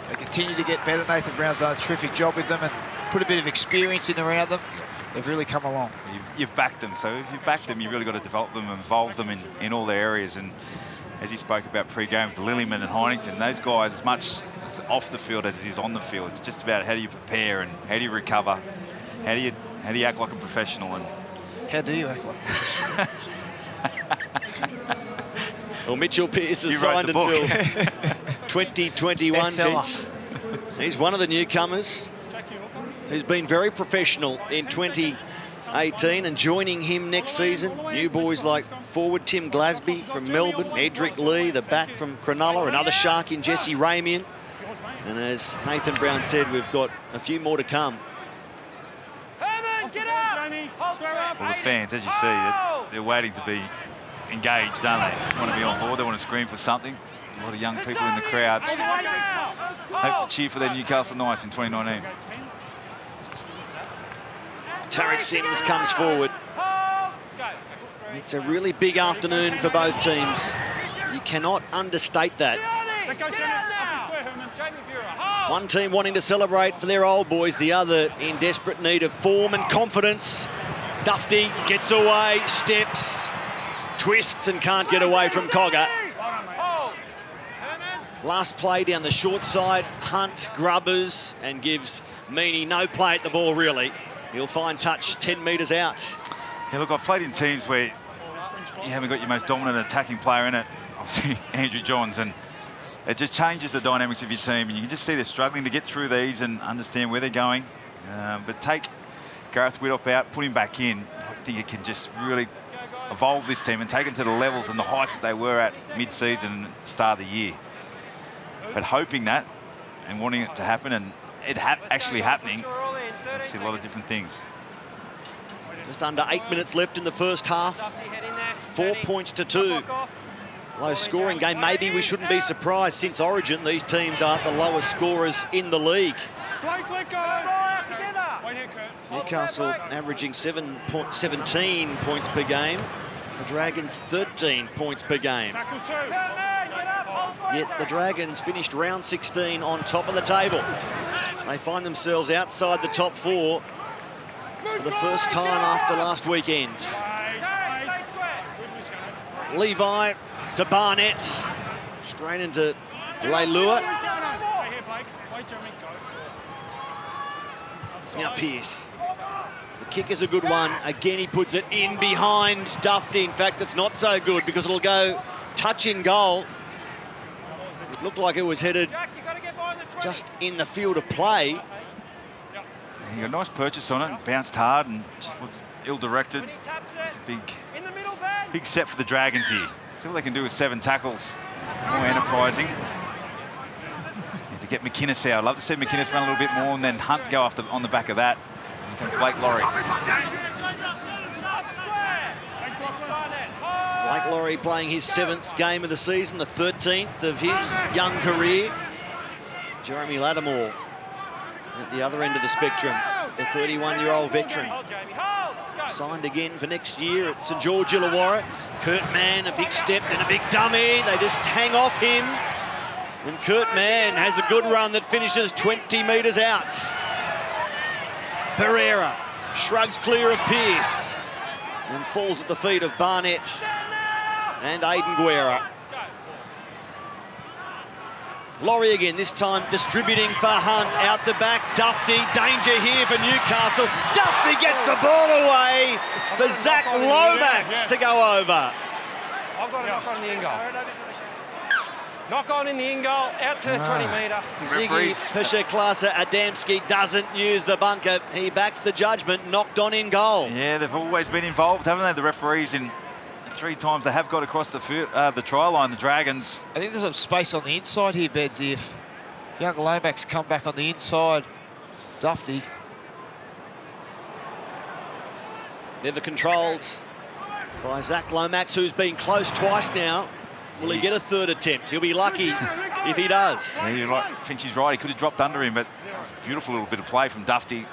They continue to get better. Nathan Brown's done a terrific job with them and put a bit of experience in around them. They've really come along. You've backed them, so if you've backed them, you've really got to develop them, involve them in all their areas. And as you spoke about pre-game with Lillyman and Heinington, those guys, as much off the field as it is on the field, it's just about how do you prepare and how do you recover, how do you act like a professional, and how do you act like a professional? Well, Mitchell Pearce has signed until 2021. He's one of the newcomers who's been very professional in 2018, and joining him next season, new boys like forward Tim Glasby from Melbourne, Edric Lee, the back from Cronulla, another shark in Jesse Ramian. And as Nathan Brown said, we've got a few more to come. Well, the fans, as you see, they're waiting to be engaged, don't they? They want to be on board, they want to scream for something. A lot of young people in the crowd. Hope to cheer for their Newcastle Knights in 2019. Tarek Sims comes forward. It's a really big afternoon for both teams. You cannot understate that. One team wanting to celebrate for their old boys, the other in desperate need of form and confidence. Dufty gets away, steps, twists and can't get away from Cogger. Last play down the short side, Hunt grubbers and gives Meaney no play at the ball really. He'll find touch 10 metres out. Yeah, look, I've played in teams where you haven't got your most dominant attacking player in it, obviously Andrew Johns, and it just changes the dynamics of your team, and you can just see they're struggling to get through these and understand where they're going. But take Gareth Widdop out, put him back in. I think it can just really evolve this team and take them to the levels and the heights that they were at mid-season and start of the year. But hoping that and wanting it to happen and it actually happening, I see a lot of different things. Just under 8 minutes left in the first half. 4 points to 2. Low scoring game. Maybe we shouldn't be surprised. Since Origin, these teams are the lowest scorers in the league. Newcastle averaging 17 points per game. The Dragons 13 points per game. Yet the Dragons finished round 16 on top of the table. They find themselves outside the top 4 for the first time after last weekend. Levi to Barnett, straight into Leilua. Now Pearce. The kick is a good one. Again, he puts it in behind Dufty. In fact, it's not so good because it'll go touch in goal. It looked like it was headed just in the field of play. He got a nice purchase on it, bounced hard and just was ill-directed. It's a big set for the Dragons here. See what they can do with 7 tackles. More enterprising. Need to get McInnes out. I'd love to see McInnes run a little bit more and then Hunt go off on the back of that. And here comes Blake Laurie. Blake Laurie playing his 7th game of the season, the 13th of his young career. Jeremy Lattimore at the other end of the spectrum, the 31-year-old veteran. Signed again for next year at St George Illawarra. Kurt Mann, a big step and a big dummy. They just hang off him. And Kurt Mann has a good run that finishes 20 metres out. Pereira shrugs clear of Pearce and falls at the feet of Barnett and Aidan Guerra. Laurie again, this time distributing for Hunt out the back. Dufty, danger here for Newcastle. Dufty gets the ball away for Zach Lomax to go over. I've got a knock on the in goal. Knock on in the in goal, out to the 20 metre. Ziggy Pesheklasa Adamski doesn't use the bunker. He backs the judgment, knocked on in goal. Yeah, they've always been involved, haven't they? The referees in 3 times they have got across the try line, the Dragons. I think there's some space on the inside here, Bedsy. If young Lomax come back on the inside, Dufty. Never controlled by Zach Lomax, who's been close twice now. Will he get a 3rd attempt? He'll be lucky if he does. Yeah, you're right. Finchie's right. He could have dropped under him, but it's a beautiful little bit of play from Dufty.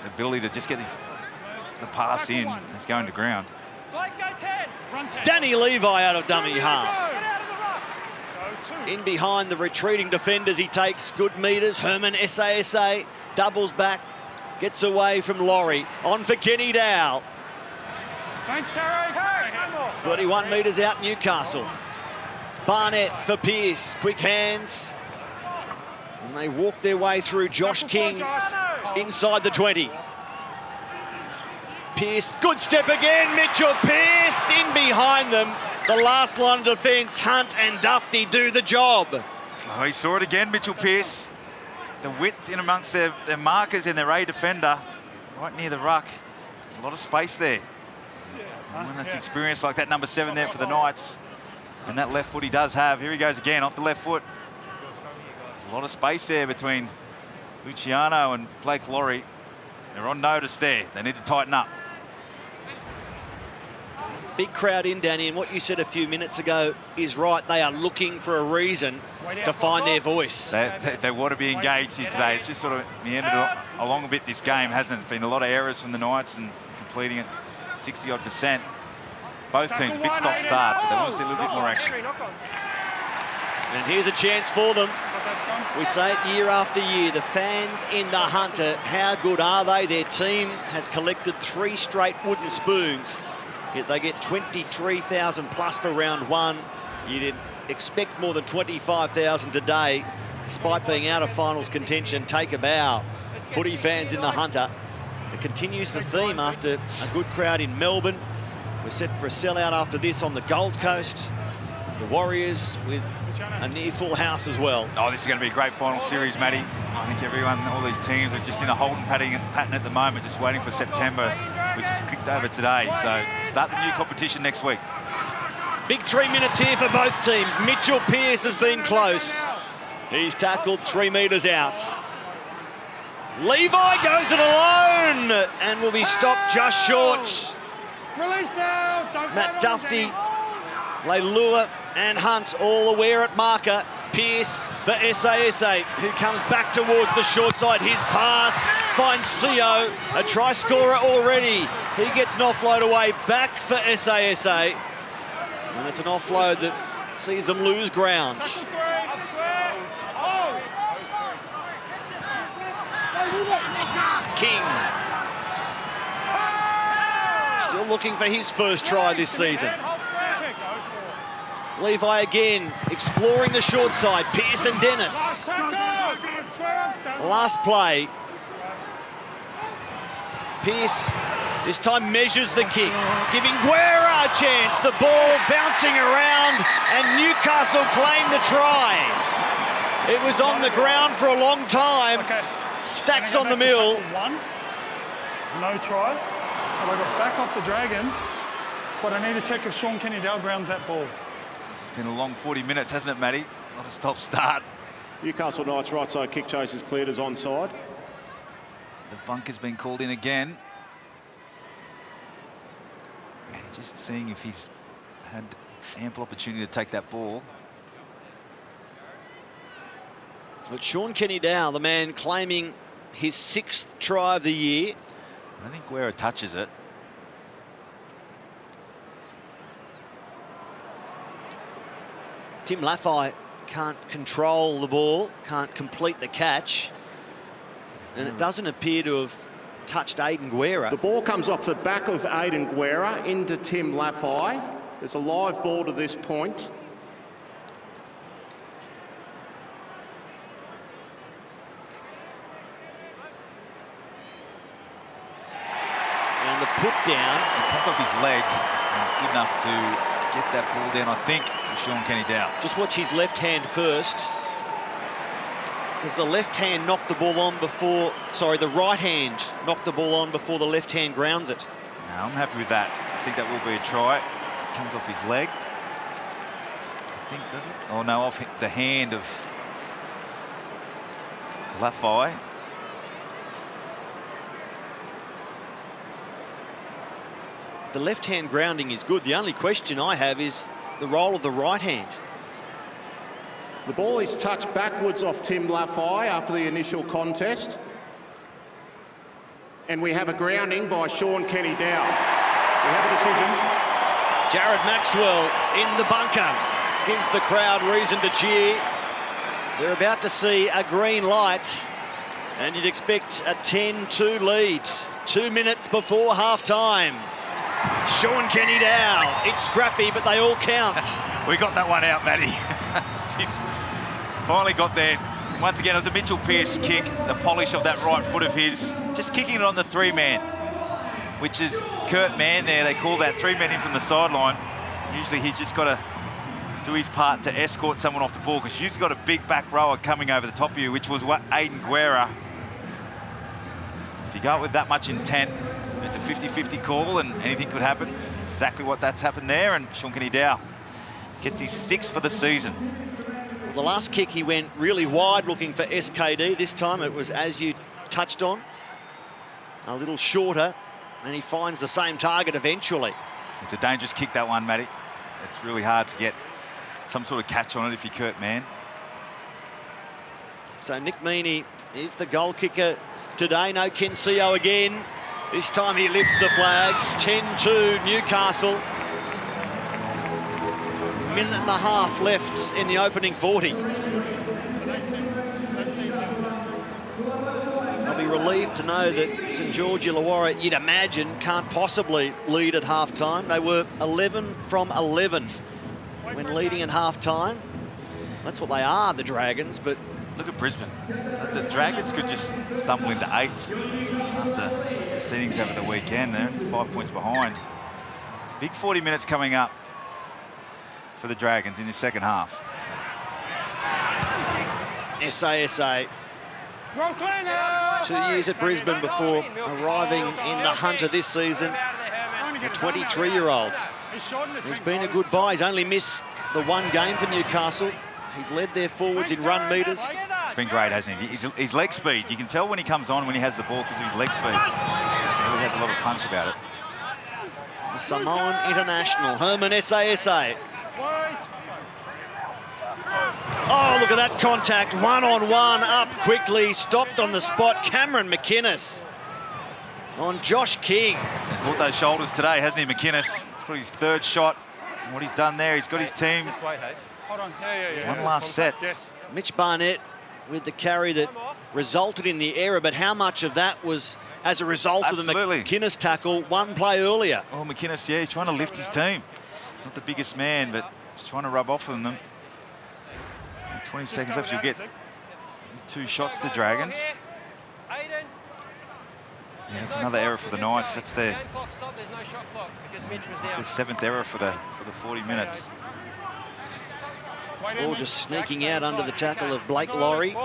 The ability to just get the pass in. It's going to ground. Danny Levi out of dummy half. In behind the retreating defenders, he takes good metres. Herman SASA doubles back, gets away from Laurie. On for Kenny Dow. Thanks, Terry. 31 metres out, Newcastle. Barnett for Pearce, quick hands. And they walk their way through Josh King inside the 20. Pearce, good step again, Mitchell Pearce in behind them. The last line of defence, Hunt and Dufty do the job. Oh, he saw it again, Mitchell Pearce. The width in amongst their markers and their A defender, right near the ruck. There's a lot of space there. And when that's experience like that, number 7 there for the Knights, and that left foot he does have. Here he goes again, off the left foot. There's a lot of space there between Luciano and Blake Laurie. They're on notice there. They need to tighten up. big crowd in, Danny, and what you said a few minutes ago is right. They are looking for a reason to find their voice. They want to be engaged here today. It's just sort of meandered along a bit, this game, hasn't it? Been a lot of errors from the Knights and completing it 60-odd%. Both teams, bit stop-start, but they want to see a little bit more action. And here's a chance for them. We say it year after year. The fans in the Hunter, how good are they? Their team has collected 3 straight wooden spoons. Yet they get 23,000 plus for round 1. You'd expect more than 25,000 today, despite being out of finals contention. Take a bow. Footy fans in the Hunter. It continues the theme after a good crowd in Melbourne. We're set for a sellout after this on the Gold Coast. The Warriors with a near full house as well. Oh, this is going to be a great final series, Matty. I think everyone, all these teams are just in a holding pattern at the moment, just waiting for September, which has clicked over today. So start the new competition next week. Big 3 minutes here for both teams. Mitchell Pearce has been close. He's tackled 3 metres out. Levi goes it alone and will be stopped just short. Release now. Matt Duffy, Leilua and Hunt all aware at marker. Pearce for SASA, who comes back towards the short side. His pass finds Sio, a try scorer already. He gets an offload away back for SASA. And it's an offload that sees them lose ground. King. Still looking for his first try this season. Levi again, exploring the short side. Pearce and Dennis. Last play. Pearce this time measures the kick, giving Guerra a chance. The ball bouncing around and Newcastle claim the try. It was on the ground for a long time. Stacks on the mill. No try. And I got back off the Dragons, but I need to check if Sean Kenny-Dowell grounds that ball. It's been a long 40 minutes, hasn't it, Matty? Not a stop-start. Newcastle Knights right side kick chase is cleared as onside. The bunker's been called in again. And just seeing if he's had ample opportunity to take that ball. But Sean Kenny-Dowell, the man claiming his 6th try of the year. I think Guerra touches it. Tim Laffey can't control the ball, can't complete the catch. And it doesn't appear to have touched Aiden Guerra. The ball comes off the back of Aiden Guerra into Tim Laffey. There's a live ball to this point. And the put down. It comes off his leg. And he's good enough to get that ball down, I think, for Sean Kenny-Dowell. Just watch his left hand first. Does the left hand knock the ball on before... Sorry, the right hand knock the ball on before the left hand grounds it? No, I'm happy with that. I think that will be a try. It comes off his leg. I think, does it? Oh, no, off the hand of Laffey. The left hand grounding is good. The only question I have is the role of the right hand. The ball is touched backwards off Tim Laffey after the initial contest. And we have a grounding by Sean Kenny-Dowell. We have a decision. Jared Maxwell in the bunker gives the crowd reason to cheer. They're about to see a green light, and you'd expect a 10-2 lead. 2 minutes before half-time. Sean Kenny-Dowell. It's scrappy, but they all count. We got that one out, Matty. Jeez. Finally got there. Once again, it was a Mitchell Pearce kick. The polish of that right foot of his. Just kicking it on the 3-man, which is Kurt Mann there. They call that 3-man in from the sideline. Usually he's just got to do his part to escort someone off the ball, because you've got a big back rower coming over the top of you, which was what Aiden Guerra. If you go with that much intent, it's a 50-50 call and anything could happen. Exactly what that's happened there, and Sean Kenny-Dowell gets his 6th for the season. Well, the last kick he went really wide looking for SKD. This time it was, as you touched on, a little shorter, and he finds the same target eventually. It's a dangerous kick, that one, Matty. It's really hard to get some sort of catch on it if you're Kurt Mann. So Nick Meaney is the goal kicker today. No Kensio again. This time he lifts the flags. 10-2 Newcastle. Minute and a half left in the opening 40. I'll be relieved to know that St George Illawarra, you'd imagine, can't possibly lead at half-time. They were 11 from 11 when leading at half-time. That's what they are, the Dragons, but... Look at Brisbane. The Dragons could just stumble into 8th after proceedings over the weekend. They're 5 points behind. It's a big 40 minutes coming up for the Dragons in the second half. SASA. 2 years at Brisbane before arriving in the Hunter this season. The 23-year-old. He's been a good buy. He's only missed the one game for Newcastle. He's led their forwards in run metres. It's been great, hasn't he? His leg speed. You can tell when he comes on when he has the ball because of his leg speed. He really has a lot of punch about it. The Samoan international, Herman SASA. Oh, look at that contact. One-on-one, up quickly, stopped on the spot. Cameron McInnes on Josh King. He's brought those shoulders today, hasn't he, McInnes? It's probably his third shot. And what he's done there, he's got his team. Hold on. One last set. Yes. Mitch Barnett with the carry that resulted in the error, but how much of that was as a result of the McInnes tackle one play earlier? Oh, McInnes, yeah, he's trying to lift his team. Not the biggest man, but he's trying to rub off on them. 20 seconds left, you'll get 2 shots to the Dragons. Yeah, it's another error for the Knights. That's their 7th error for the 40 minutes. All just sneaking out under the tackle of Blake Laurie.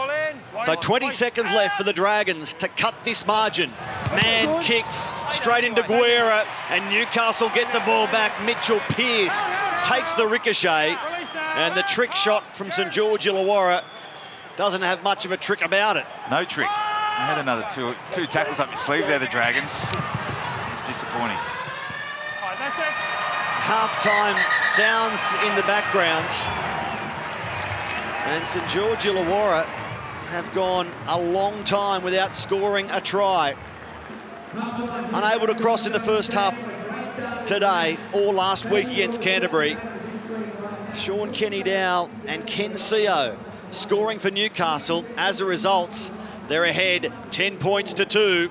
So 20 seconds left for the Dragons to cut this margin. Man kicks straight into Guerra, and Newcastle get the ball back. Mitchell Pearce takes the ricochet, and the trick shot from St George Illawarra doesn't have much of a trick about it. No trick. They had another two tackles up your sleeve there, the Dragons. It's disappointing. Half-time sounds in the background. And St George Illawarra have gone a long time without scoring a try. Unable to cross in the first half today or last week against Canterbury. Sean Kenny-Dowell and Ken Seo scoring for Newcastle. As a result, they're ahead 10 points to 2.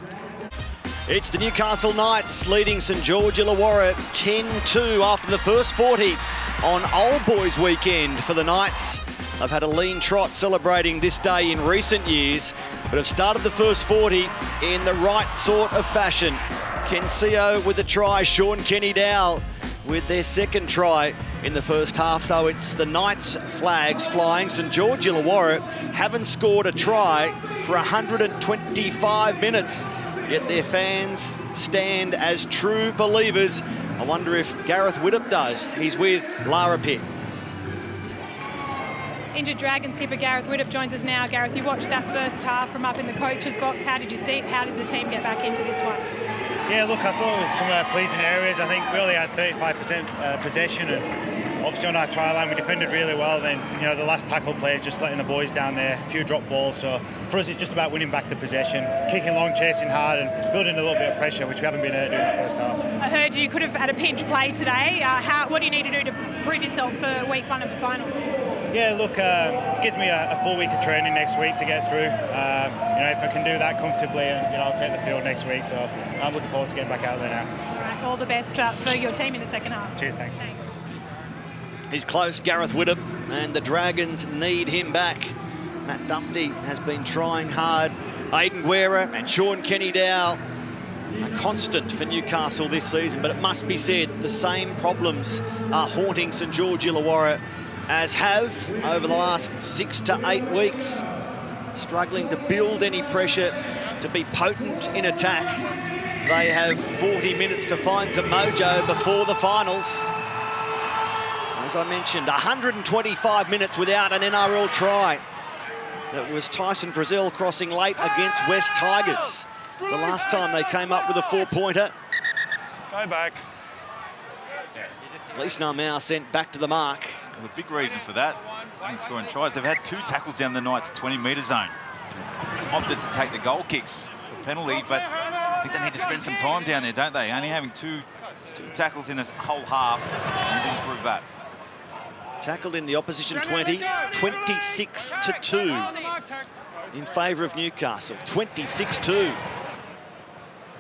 It's the Newcastle Knights leading St George Illawarra 10-2 after the first 40 on Old Boys weekend for the Knights. They've had a lean trot celebrating this day in recent years, but have started the first 40 in the right sort of fashion. Kensio with the try, Sean Kenny-Dowell with their second try in the first half. So it's the Knights flags flying. St George Illawarra haven't scored a try for 125 minutes, yet their fans stand as true believers. I wonder if Gareth Widdop does. He's with Lara Pitt. Injured Dragon skipper Gareth Widdop joins us now. Gareth, you watched that first half from up in the coach's box. How did you see it? How does the team get back into this one? Yeah, look, I thought it was some pleasing areas. I think we only had 35% possession, and obviously on our try line we defended really well. Then, you know, the last tackle play is just letting the boys down there, a few drop balls. So for us, it's just about winning back the possession, kicking long, chasing hard, and building a little bit of pressure, which we haven't been able to do in that first half. I heard you could have had a pinch play today. What do you need to do to prove yourself for week 1 of the final? Yeah, look, it gives me a full week of training next week to get through. You know, if I can do that comfortably, and you know, I'll take the field next week. So I'm looking forward to getting back out there now. All right, all the best for your team in the second half. Cheers, thanks. He's close, Gareth Widdop, and the Dragons need him back. Matt Duffy has been trying hard. Aidan Guerra and Sean Kenny-Dowell, a constant for Newcastle this season, but it must be said the same problems are haunting St George Illawarra as have over the last 6 to 8 weeks. Struggling to build any pressure, to be potent in attack. They have 40 minutes to find some mojo before the finals. As I mentioned, 125 minutes without an NRL try. That was Tyson Frizzell crossing late against West Tigers. The last time they came up with a 4-pointer. Go back. Leeson Armour sent back to the mark. Well, a big reason for that, in scoring tries, they've had 2 tackles down the Knights' 20-metre zone. Opted to take the goal kicks for penalty, but I think they need to spend some time down there, don't they? Only having two tackles in this whole half, and to improve that. Tackled in the opposition 20, 26-2 in favour of Newcastle, 26-2.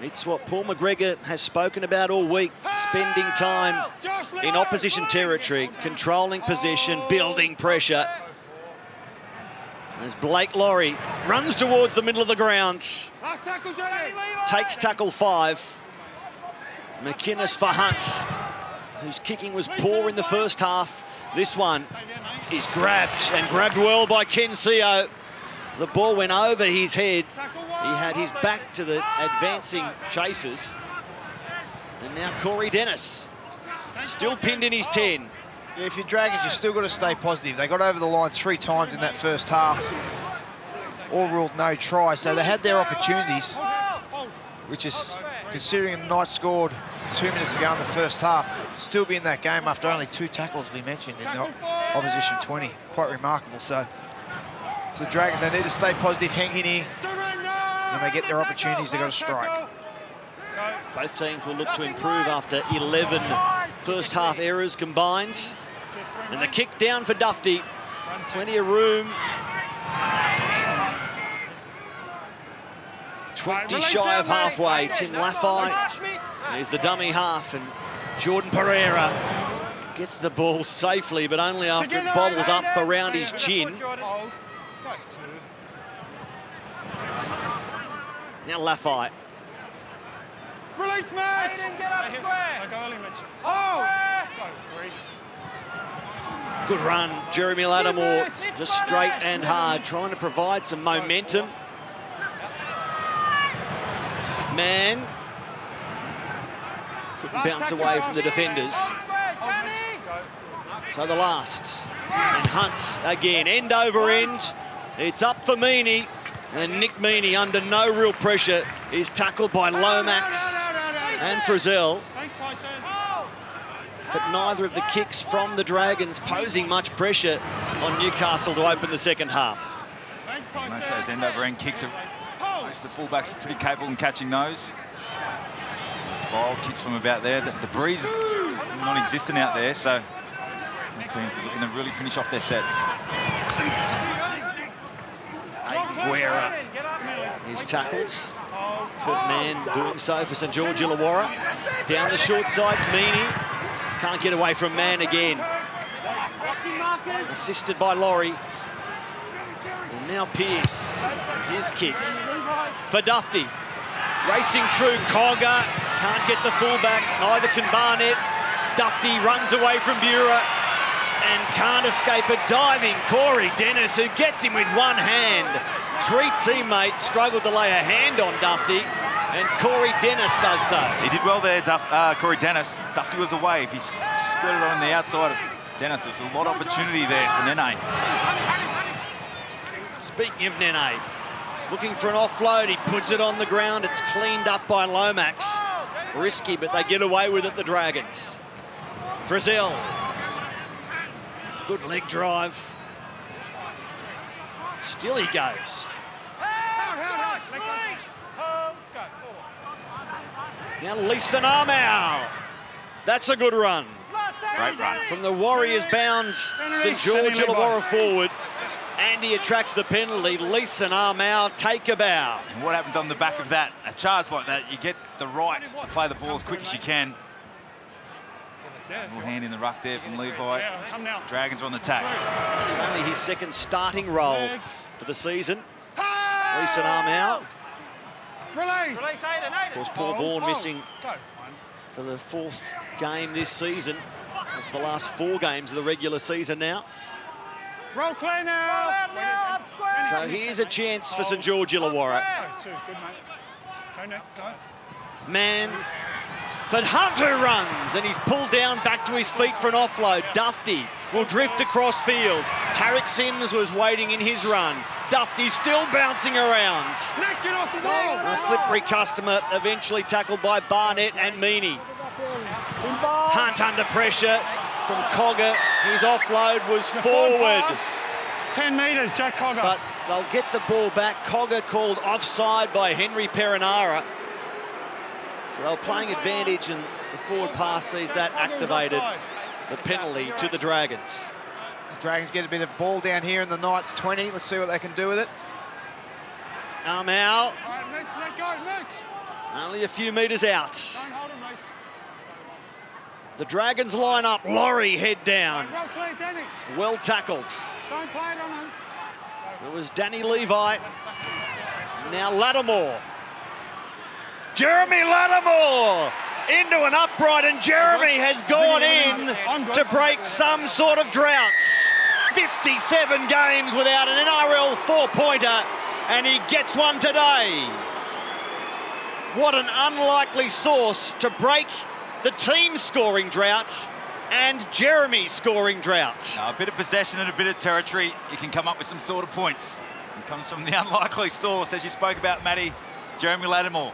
It's what Paul McGregor has spoken about all week, spending time in opposition territory, controlling possession, building pressure. As Blake Laurie runs towards the middle of the ground, takes tackle 5. McInnes for Hunt, whose kicking was poor in the first half. This one is grabbed, and grabbed well by Ken Seo. The ball went over his head. He had his back to the advancing chasers. And now Corey Dennis, still pinned in his 10. Yeah, if you're Dragons, you've still got to stay positive. They got over the line 3 times in that first half. All ruled no try, so they had their opportunities, which is, considering the Knights scored 2 minutes ago in the first half, still be in that game after only 2 tackles we mentioned in the opposition 20. Quite remarkable. So the Dragons, they need to stay positive, hang in here. When they get their opportunities, they've got to strike. Both teams will look to improve after 11 first half errors combined. And the kick down for Dufty. Plenty of room. 20 shy of halfway. Tim Laffey. There's the dummy half, and Jordan Pereira gets the ball safely, but only after it bobbles up around his chin. Now Laffey. Release, Mitch! Get up square! Good run, Jeremy Lattimore, just straight and hard, trying to provide some momentum. Man couldn't bounce away from the defenders. So the last, and Hunt again, end over end. It's up for Meaney, and Nick Meaney, under no real pressure, is tackled by Lomax and Frizzell. But neither of the kicks from the Dragons posing much pressure on Newcastle to open the second half. Most of those end-over-end kicks, most of the fullbacks are pretty capable in catching those. Spiral kicks from about there. The breeze is non-existent out there, so the team is looking to really finish off their sets. Aiden Guerra is tackled. Kurt Mann doing so for St George Illawarra. Down the short side, Meaney. Can't get away from Mann again. Assisted by Laurie. And now Pearce. His kick for Dufty. Racing through Cogger. Can't get the fullback. Neither can Barnett. Dufty runs away from Bura and can't escape a diving Corey Dennis, who gets him with one hand. 3 teammates struggled to lay a hand on Dufty, and Corey Dennis does so. He did well there, Corey Dennis. Dufty was away. If he just skirted on the outside of Dennis, there's a lot of opportunity there for Nene. Speaking of Nene, looking for an offload, he puts it on the ground. It's cleaned up by Lomax. Risky, but they get away with it, the Dragons. Frizzell. Good leg drive. Still he goes. Now Leeson Armour. That's a good run. Great run. From the Warriors-bound St George Illawarra forward. And he attracts the penalty. Leeson Armour, take a bow. And what happens on the back of that? A charge like that, you get the right to play the ball as quick as you can. Little hand in the ruck there from Levi. Dragons are on the tack. It's only his second starting role for the season. Leeson Armour. Of course, Paul Vaughan missing for the 4th game this season. For the last 4 games of the regular season now. Roll clear now. So here's a chance for St George Illawarra. Man, for Hunter runs, and he's pulled down back to his feet for an offload. Dufty will drift across field. Tarek Sims was waiting in his run. Dufty still bouncing around. A slippery customer, eventually tackled by Barnett and Meaney. Hunt under pressure from Cogger. His offload was forward. 10 metres, Jack Cogger. But they'll get the ball back. Cogger called offside by Henry Perinara. So they were playing advantage, and the forward pass sees that activated. The penalty to the Dragons. The Dragons get a bit of ball down here in the Knights 20. Let's see what they can do with it. Out. All right, Mitch, let go, Mitch. Only a few metres out. Don't hold him, Mace. The Dragons line up. Laurie head down. Well played, Danny. Well tackled. Don't play it on him. It was Danny Levi. Now Lattimore. Jeremy Lattimore into an upright, and Jeremy has gone in to break some sort of droughts. 57 games without an NRL four-pointer, and he gets one today. What an unlikely source to break the team scoring droughts and Jeremy scoring droughts. A bit of possession and a bit of territory, you can come up with some sort of points. It comes from the unlikely source, as you spoke about, Matty, Jeremy Lattimore.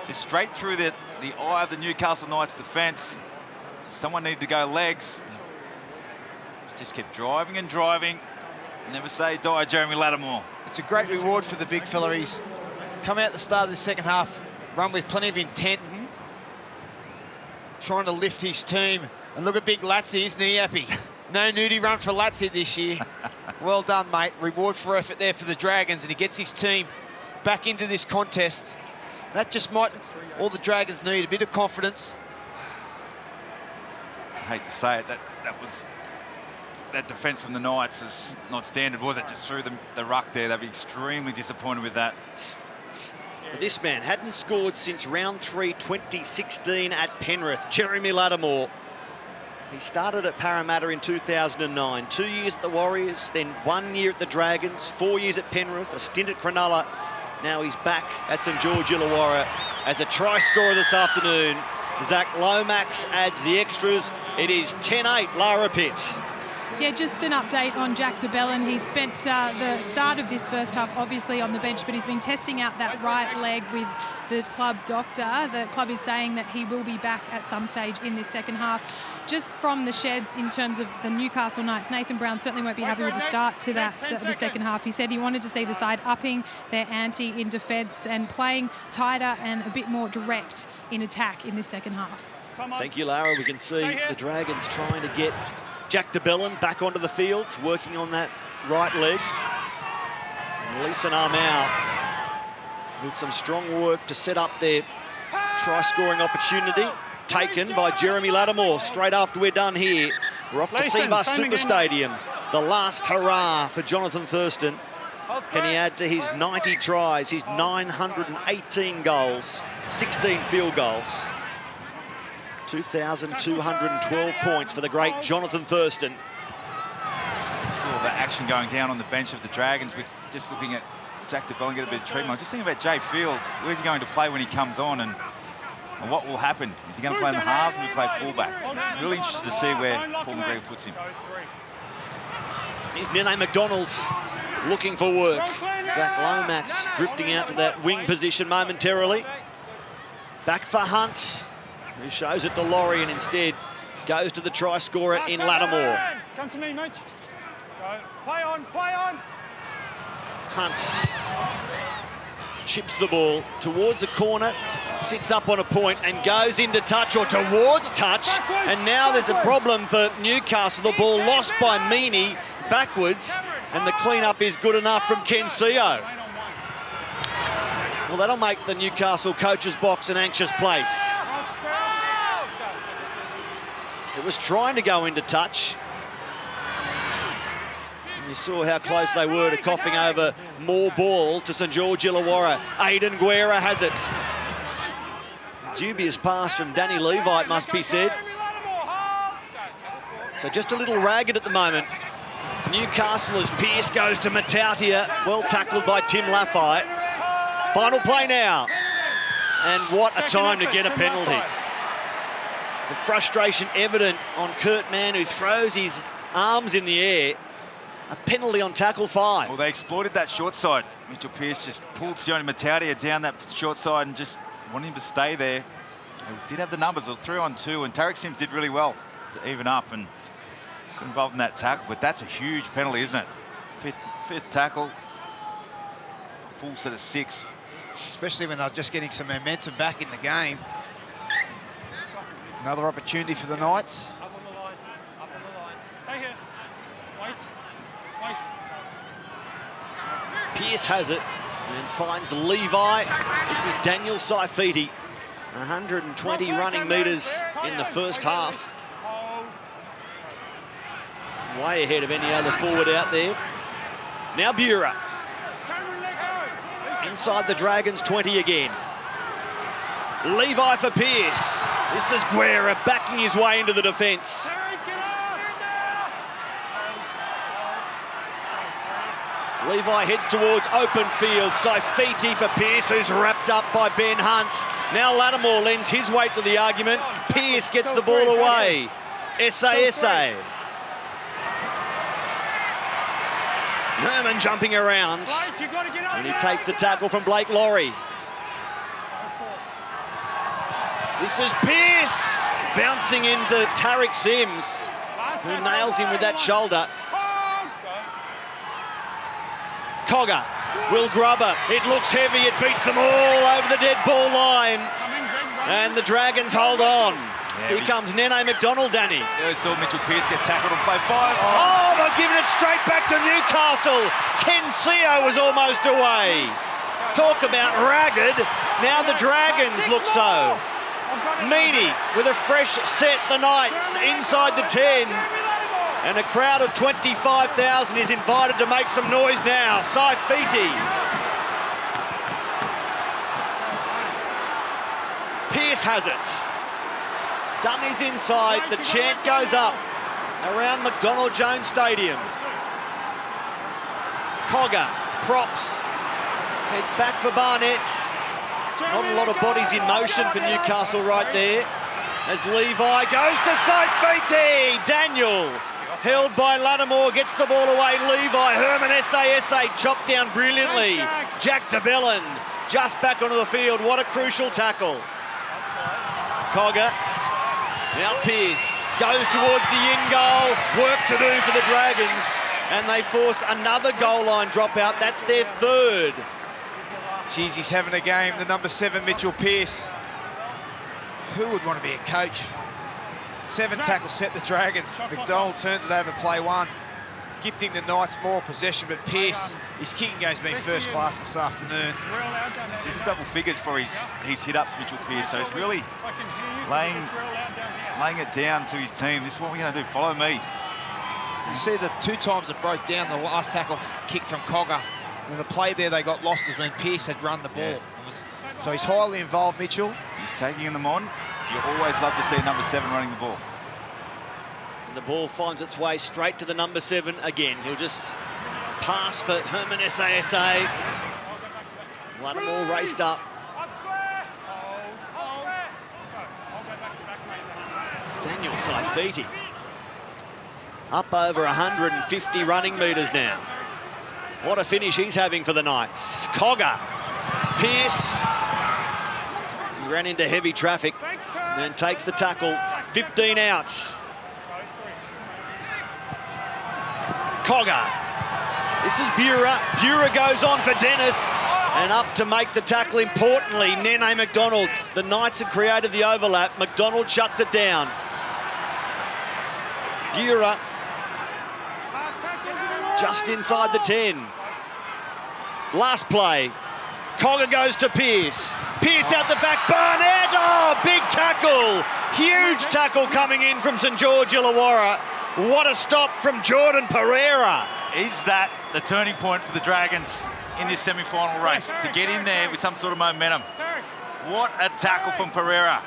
Just straight through the eye of the Newcastle Knights defence. Someone needed to go legs. Just kept driving and driving. Never say die, Jeremy Lattimore. It's a great reward for the big fella. He's come out at the start of the second half, run with plenty of intent, trying to lift his team. And look at big Latsy, isn't he happy? No nudie run for Latsy this year. Well done, mate. Reward for effort there for the Dragons, and he gets his team back into this contest. That just might all the Dragons need, a bit of confidence. I hate to say it, that defence from the Knights is not standard, was it? Just through the ruck there. They'd be extremely disappointed with that. This man hadn't scored since round 3, 2016 at Penrith. Jeremy Lattimore. He started at Parramatta in 2009, 2 years at the Warriors, then 1 year at the Dragons, 4 years at Penrith, a stint at Cronulla. Now he's back at St George Illawarra as a try scorer this afternoon. Zach Lomax adds the extras. It is 10-8 Lara Pitt. Yeah, just an update on Jack DeBellin. He spent the start of this first half obviously on the bench, but he's been testing out that right leg with the club doctor. The club is saying that he will be back at some stage in this second half. Just from the sheds in terms of the Newcastle Knights, Nathan Brown certainly won't be happy with the start to that the second half. He said he wanted to see the side upping their ante in defence and playing tighter and a bit more direct in attack in this second half. Thank you, Lara. We can see the Dragons trying to get Jack DeBellin back onto the field, working on that right leg. And Leeson Armour with some strong work to set up their try-scoring opportunity. Taken by Jeremy Lattimore straight after we're done here. We're off to Seabus Super Stadium. The last hurrah for Jonathan Thurston. Can he add to his 90 tries, his 918 goals, 16 field goals? 2,212 points for the great Jonathan Thurston. All the action going down on the bench of the Dragons with just looking at Jack DeBellin get a bit of treatment. I'm just thinking about Jay Field. Where's he going to play when he comes on, and what will happen? Is he going to play in the halves or will he play fullback? Really interested to see where Paul McGregor puts him. Here's Nene McDonald looking for work. Zach Lomax drifting out to that wing position momentarily. Back for Hunt, who shows it to Laurie and instead goes to the try scorer in Lattimore. Come to me, mate. Go. Play on, play on. Hunt chips the ball towards the corner, sits up on a point and goes into touch or towards touch. And now there's a problem for Newcastle. The ball lost by Meany backwards, and the clean-up is good enough from Ken Seo. Well, that'll make the Newcastle coach's box an anxious place. It was trying to go into touch. You saw how close they were to coughing over more ball to St George Illawarra. Aidan Guerra has it. Dubious pass from Danny Levi, it must be said. So just a little ragged at the moment. Newcastle as Pearce goes to Matautia. Well tackled by Tim Laffey. Final play now. And what a time to get a penalty. The frustration evident on Kurt Mann, who throws his arms in the air. A penalty on tackle 5. Well, they exploited that short side. Mitchell Pearce just pulled Sione Matautia down that short side and just wanted him to stay there. They did have the numbers. It was 3-on-2, and Tarek Sims did really well to even up and got involved in that tackle. But that's a huge penalty, isn't it? Fifth tackle, full set of 6. Especially when they're just getting some momentum back in the game. Another opportunity for the Knights. Up on the line. Up on the line. Stay here. Wait. Wait. Pearce has it and finds Levi. This is Daniel Saifiti. 120 running metres in the first half. Way ahead of any other forward out there. Now Bura. Inside the Dragons 20 again. Levi for Pearce. This is Guerra backing his way into the defence. Levi heads towards open field. Saifiti for Pearce, who's wrapped up by Ben Hunt. Now Lattimore lends his weight to the argument. Pearce gets the ball away. Essa. Herman jumping around. And he takes the tackle from Blake Laurie. This is Pearce bouncing into Tarek Sims, who nails him with that shoulder. Cogger will grub it. It looks heavy. It beats them all over the dead ball line. And the Dragons hold on. Here comes Nene McDonald, Danny. There we saw Mitchell Pearce get tackled and play 5. Oh, they're giving it straight back to Newcastle. Ken Seo was almost away. Talk about ragged. Now the Dragons look so. Meany with a fresh set, the Knights inside the 10. And a crowd of 25,000 is invited to make some noise now. Saifiti. Pearce has it. Dummies inside, the chant goes up around McDonald Jones Stadium. Cogger, props, heads back for Barnett. Not a lot of bodies in motion for Newcastle right there. As Levi goes to Saifiti. Daniel, held by Lattimore, gets the ball away. Levi, Herman Essa chopped down brilliantly. Jack DeBellin just back onto the field. What a crucial tackle. Cogger. Now Pearce goes towards the in goal. Work to do for the Dragons. And they force another goal line dropout. That's their 3rd. Geez, he's having a game. The number 7, Mitchell Pearce. Who would want to be a coach? 7 tackles set the Dragons. McDonald turns it over, play 1. Gifting the Knights more possession, but Pearce, his kicking game's been first class this afternoon. He did double figures for his hit-ups, Mitchell Pearce, so he's really laying it down to his team. This is what we're going to do, follow me. You see the 2 times it broke down, the last tackle kick from Cogger. And the play there they got lost was when Pearce had run the ball. Yeah. So he's highly involved, Mitchell. He's taking them on. You always love to see number 7 running the ball. And the ball finds its way straight to the number 7 again. He'll just pass for Herman Essa. Lattimore raced up. Daniel Saifiti. Up over 150 running metres now. What a finish he's having for the Knights. Cogger. Pearce. He ran into heavy traffic and takes the tackle. 15 outs. Cogger. This is Bura. Bura goes on for Dennis. And up to make the tackle, importantly, Nene McDonald. The Knights have created the overlap. McDonald shuts it down. Bura. Just inside the 10. Last play. Cogger goes to Pearce. Pearce out the back. Barnett. Oh, big tackle. Huge tackle coming in from St George Illawarra. What a stop from Jordan Pereira. Is that the turning point for the Dragons in this semi-final race? To get in there with some sort of momentum. What a tackle from Pereira.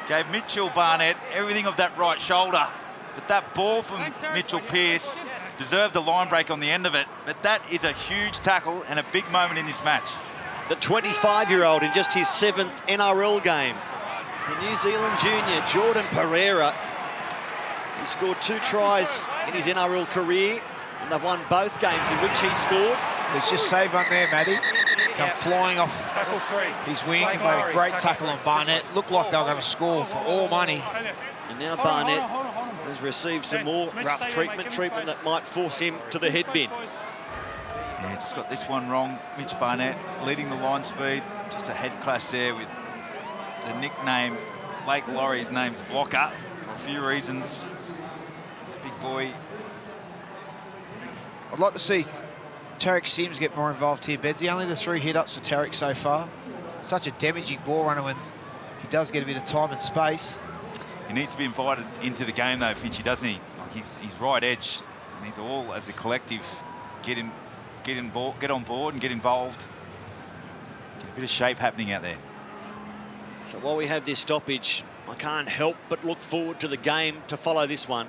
Gave Mitchell Barnett everything of that right shoulder. But that ball from Mitchell Pearce deserved a line break on the end of it. But that is a huge tackle and a big moment in this match. The 25-year-old in just his 7th NRL game. The New Zealand junior, Jordan Pereira. He scored 2 tries in his NRL career, and they've won both games in which he scored. Let's just save one there, Matty. come flying off his wing. He made a great tackle on Barnett. Looked like they were going to score for all money. And now Barnett has received some more rough treatment that might force him to the head bin. Yeah, just got this one wrong. Mitch Barnett leading the line speed. Just a head clash there with the nickname, Lake Laurie's name's Blocker, for a few reasons. This big boy. I'd like to see Tarek Sims get more involved here, Bedsy. Only the 3 hit-ups for Tarek so far. Such a damaging ball runner when he does get a bit of time and space. He needs to be invited into the game, though, Finchy, doesn't he? Like he's right edge. They need to all, as a collective, get on board and get involved. Get a bit of shape happening out there. So while we have this stoppage, I can't help but look forward to the game to follow this one.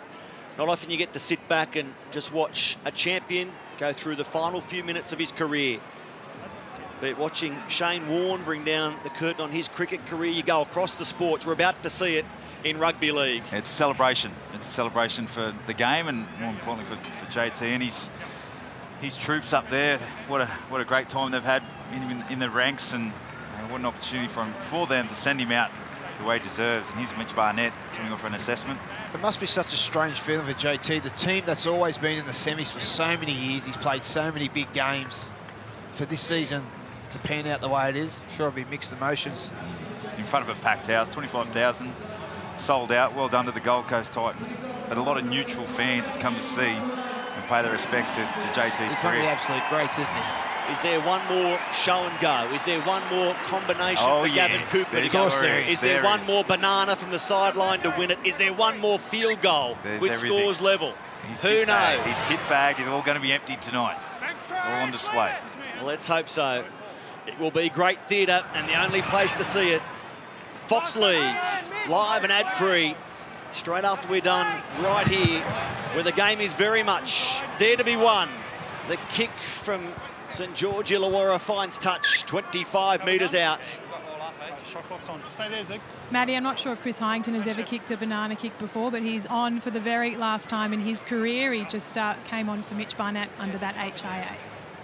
Not often you get to sit back and just watch a champion go through the final few minutes of his career. But watching Shane Warne bring down the curtain on his cricket career, you go across the sports. We're about to see it in rugby league. It's a celebration. It's a celebration for the game and more importantly for JT and his troops up there. What a great time they've had in the ranks, and what an opportunity for them to send him out the way he deserves. And here's Mitch Barnett coming off for an assessment. It must be such a strange feeling for JT, the team that's always been in the semis for so many years. He's played so many big games. For this season to pan out the way it is, sure it'll be mixed emotions. In front of a packed house, 25,000, sold out. Well done to the Gold Coast Titans. But a lot of neutral fans have come to see and pay their respects to JT's He's career. one of the absolute greats, isn't he? Is there one more show and go? Is there one more combination for Gavin Cooper to go? Is there one more banana from the sideline to win it? Is there one more field goal with scores level? Who knows? His hit bag is all going to be emptied tonight. All on display. Well, let's hope so. It will be great theatre and the only place to see it. Fox League, live and ad-free, straight after we're done right here, where the game is very much there to be won. The kick from St George Illawarra finds touch, 25 metres out. Maddie, I'm not sure if Chris Hyington has ever kicked a banana kick before, but he's on for the very last time in his career. He just came on for Mitch Barnett under that HIA.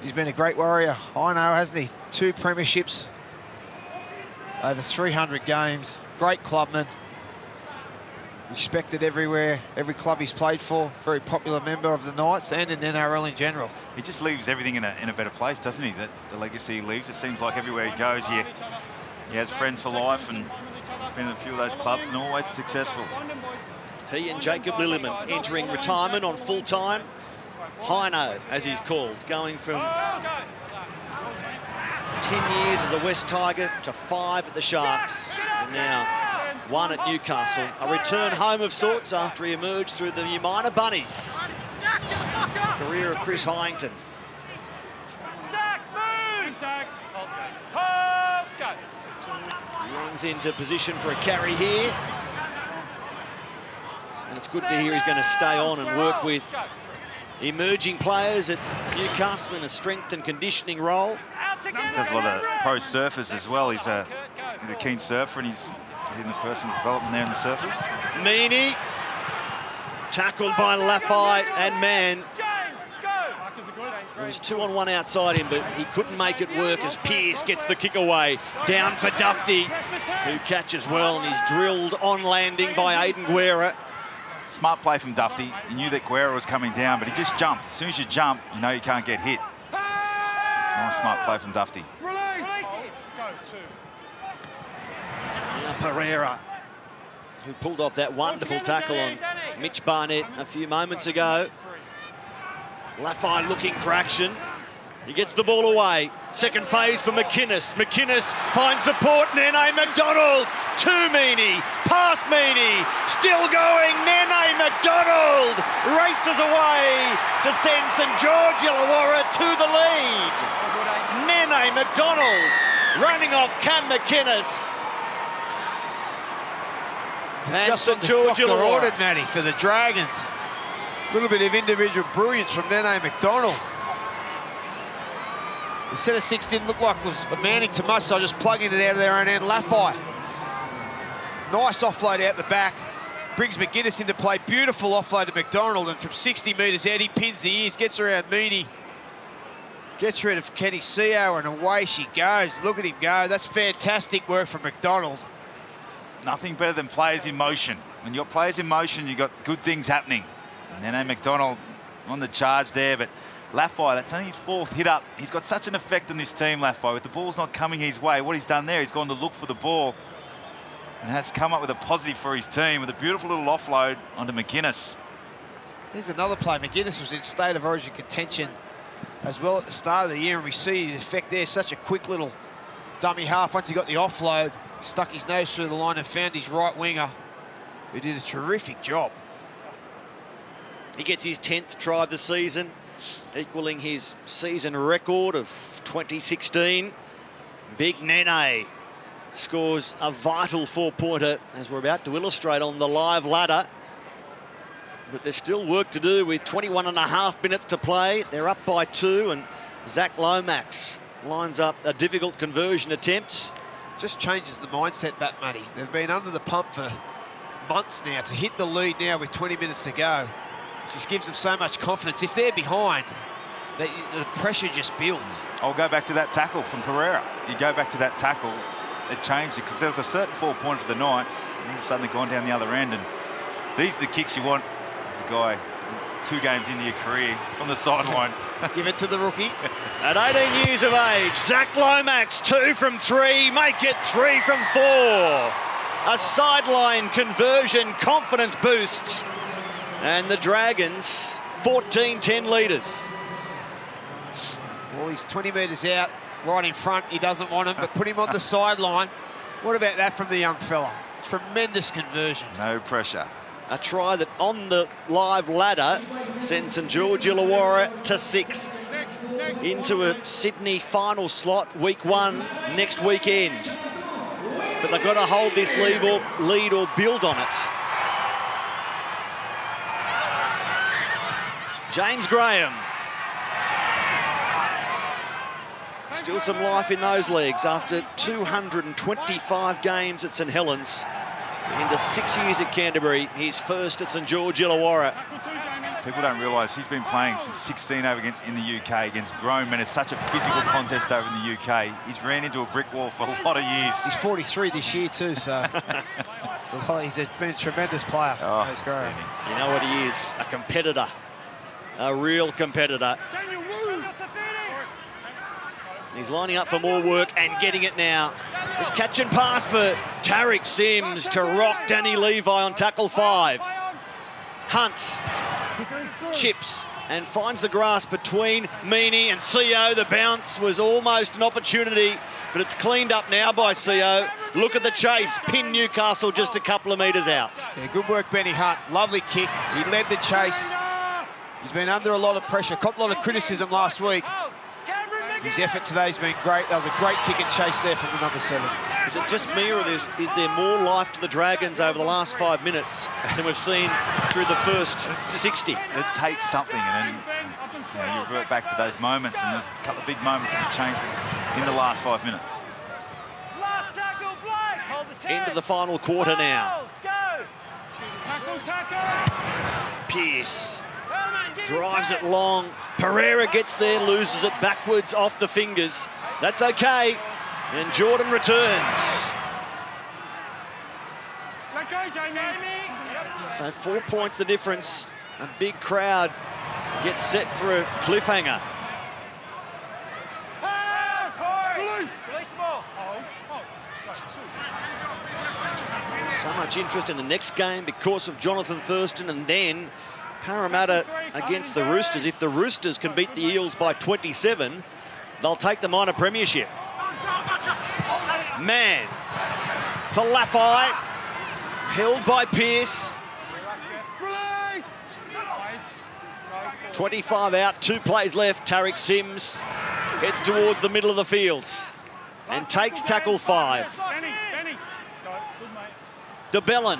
He's been a great warrior, I know, hasn't he? 2 premierships, over 300 games, great clubman. Respected everywhere, every club he's played for. Very popular member of the Knights and in NRL in general. He just leaves everything in a better place, doesn't he? That the legacy he leaves. It seems like everywhere he goes, he has friends for life, and he's been in a few of those clubs and always successful. He and Jacob Lilliman entering retirement on full time. Hino, as he's called, going from 10 years as a West Tiger to 5 at the Sharks, and now 1 at Newcastle. A return home of sorts after he emerged through the minor bunnies. Career of Chris Hyington. Runs into position for a carry here. And it's good to hear he's going to stay on and work with emerging players at Newcastle in a strength and conditioning role. Does a lot of pro surfers as well. He's a keen surfer, and he's in the personal development there in the surfers. Meany, tackled by Laffey, and man, there was 2-on-1 outside him, but he couldn't make it work as Pearce gets the kick away. Down for Dufty, who catches well, and he's drilled on landing by Aidan Guerra. Smart play from Dufty. He knew that Guerra was coming down, but he just jumped. As soon as you jump, you know you can't get hit. It's a nice, smart play from Dufty. Now Pereira, who pulled off that wonderful tackle on Mitch Barnett a few moments ago. Laffey looking for action. He gets the ball away. Second phase for McInnes. McInnes finds support. Nene McDonald to Meany. Past Meany. Still going. Nene McDonald races away to send St George Illawarra to the lead. Nene McDonald running off Cam McInnes. Just St George Illawarra ordered, Matty, for the Dragons. A little bit of individual brilliance from Nene McDonald. The centre 6 didn't look like it was amounting to much, so I just plugging it out of their own end. Laffey. Nice offload out the back. Brings McGuinness into play. Beautiful offload to McDonald, and from 60 metres out, he pins the ears, gets around Meany. Gets rid of Kenny Seo, and away she goes. Look at him go. That's fantastic work from McDonald. Nothing better than players in motion. When you've got players in motion, you've got good things happening. And then McDonald on the charge there, but Laffey, that's only his 4th hit up. He's got such an effect on this team, Laffey. With the ball's not coming his way, what he's done there, he's gone to look for the ball and has come up with a positive for his team with a beautiful little offload onto McGuinness. Here's another play. McGuinness was in state of origin contention as well at the start of the year, and we see the effect there. Such a quick little dummy half. Once he got the offload, stuck his nose through the line and found his right winger, who did a terrific job. He gets his 10th try of the season, equaling his season record of 2016. Big Nene scores a vital 4-pointer, as we're about to illustrate on the live ladder. But there's still work to do with 21.5 minutes to play. They're up by 2, and Zach Lomax lines up a difficult conversion attempt. Just changes the mindset back, Matty. They've been under the pump for months now. To hit the lead now with 20 minutes to go just gives them so much confidence. If they're behind, the pressure just builds. I'll go back to that tackle from Pereira. You go back to that tackle, it changed it, because there was a certain 4-pointer for the Knights, and suddenly gone down the other end, and these are the kicks you want as a guy 2 games into your career from the sideline. Give it to the rookie. At 18 years of age, Zach Lomax, 2 from 3, make it 3 from 4. A sideline conversion, confidence boost. And the Dragons, 14-10 leaders. Well, he's 20 metres out, right in front. He doesn't want him, but put him on the sideline. What about that from the young fella? Tremendous conversion. No pressure. A try that on the live ladder sends St George Illawarra to 6th. Into a Sydney final slot, week 1, next weekend. But they've got to hold this lead or build on it. James Graham. Still some life in those legs after 225 games at St Helens. In the 6 years at Canterbury, his first at St George Illawarra. People don't realise he's been playing since 16 over in the UK against grown men. It's such a physical contest over in the UK. He's ran into a brick wall for a lot of years. He's 43 this year too, so he's been a tremendous player. Oh, He's great. You know what he is? A competitor. A real competitor. He's lining up for more work and getting it now. Just catch and pass for Tariq Sims to rock Danny Levi on tackle 5. Hunt chips and finds the grass between Meaney and Seo. The bounce was almost an opportunity, but it's cleaned up now by Seo. Look at the chase, pin Newcastle just a couple of metres out. Yeah, good work, Benny Hunt. Lovely kick. He led the chase. He's been under a lot of pressure, copped a lot of criticism last week. His effort today's been great. That was a great kick and chase there from the number 7. Is it just me, or is there more life to the Dragons over the last 5 minutes than we've seen through the first 60? It takes something, and then you revert back to those moments, and there's a couple of big moments that have changed in the last 5 minutes. Into the final quarter now. Pearce drives it long. Pereira gets there, loses it backwards off the fingers. That's okay. And Jordan returns. Let go, Jamie. So 4 points the difference. A big crowd gets set for a cliffhanger. So much interest in the next game because of Jonathan Thurston, and then Parramatta against the Roosters. If the Roosters can beat the Eels by 27, they'll take the minor premiership. Man for Laffey, held by Pearce. 25 out, 2 plays left. Tariq Sims heads towards the middle of the field and takes tackle 5. DeBellin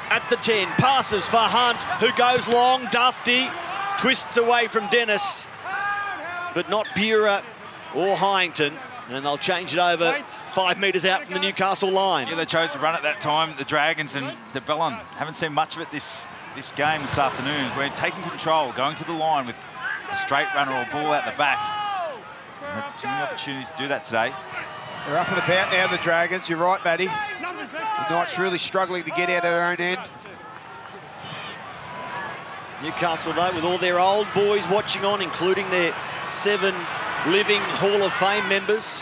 at the 10, passes for Hunt, who goes long. Dufty twists away from Dennis, but not Bura or Hyington, and they'll change it over 5 metres out from the Newcastle line. Yeah, they chose to run at that time, the Dragons, and DeBellin. Haven't seen much of it this game this afternoon. We're taking control, going to the line with a straight runner or ball out the back. Had too many opportunities to do that today. They're up and about now, the Dragons. You're right, Matty. The Knights really struggling to get out of their own end. Newcastle, though, with all their old boys watching on, including their 7 living Hall of Fame members,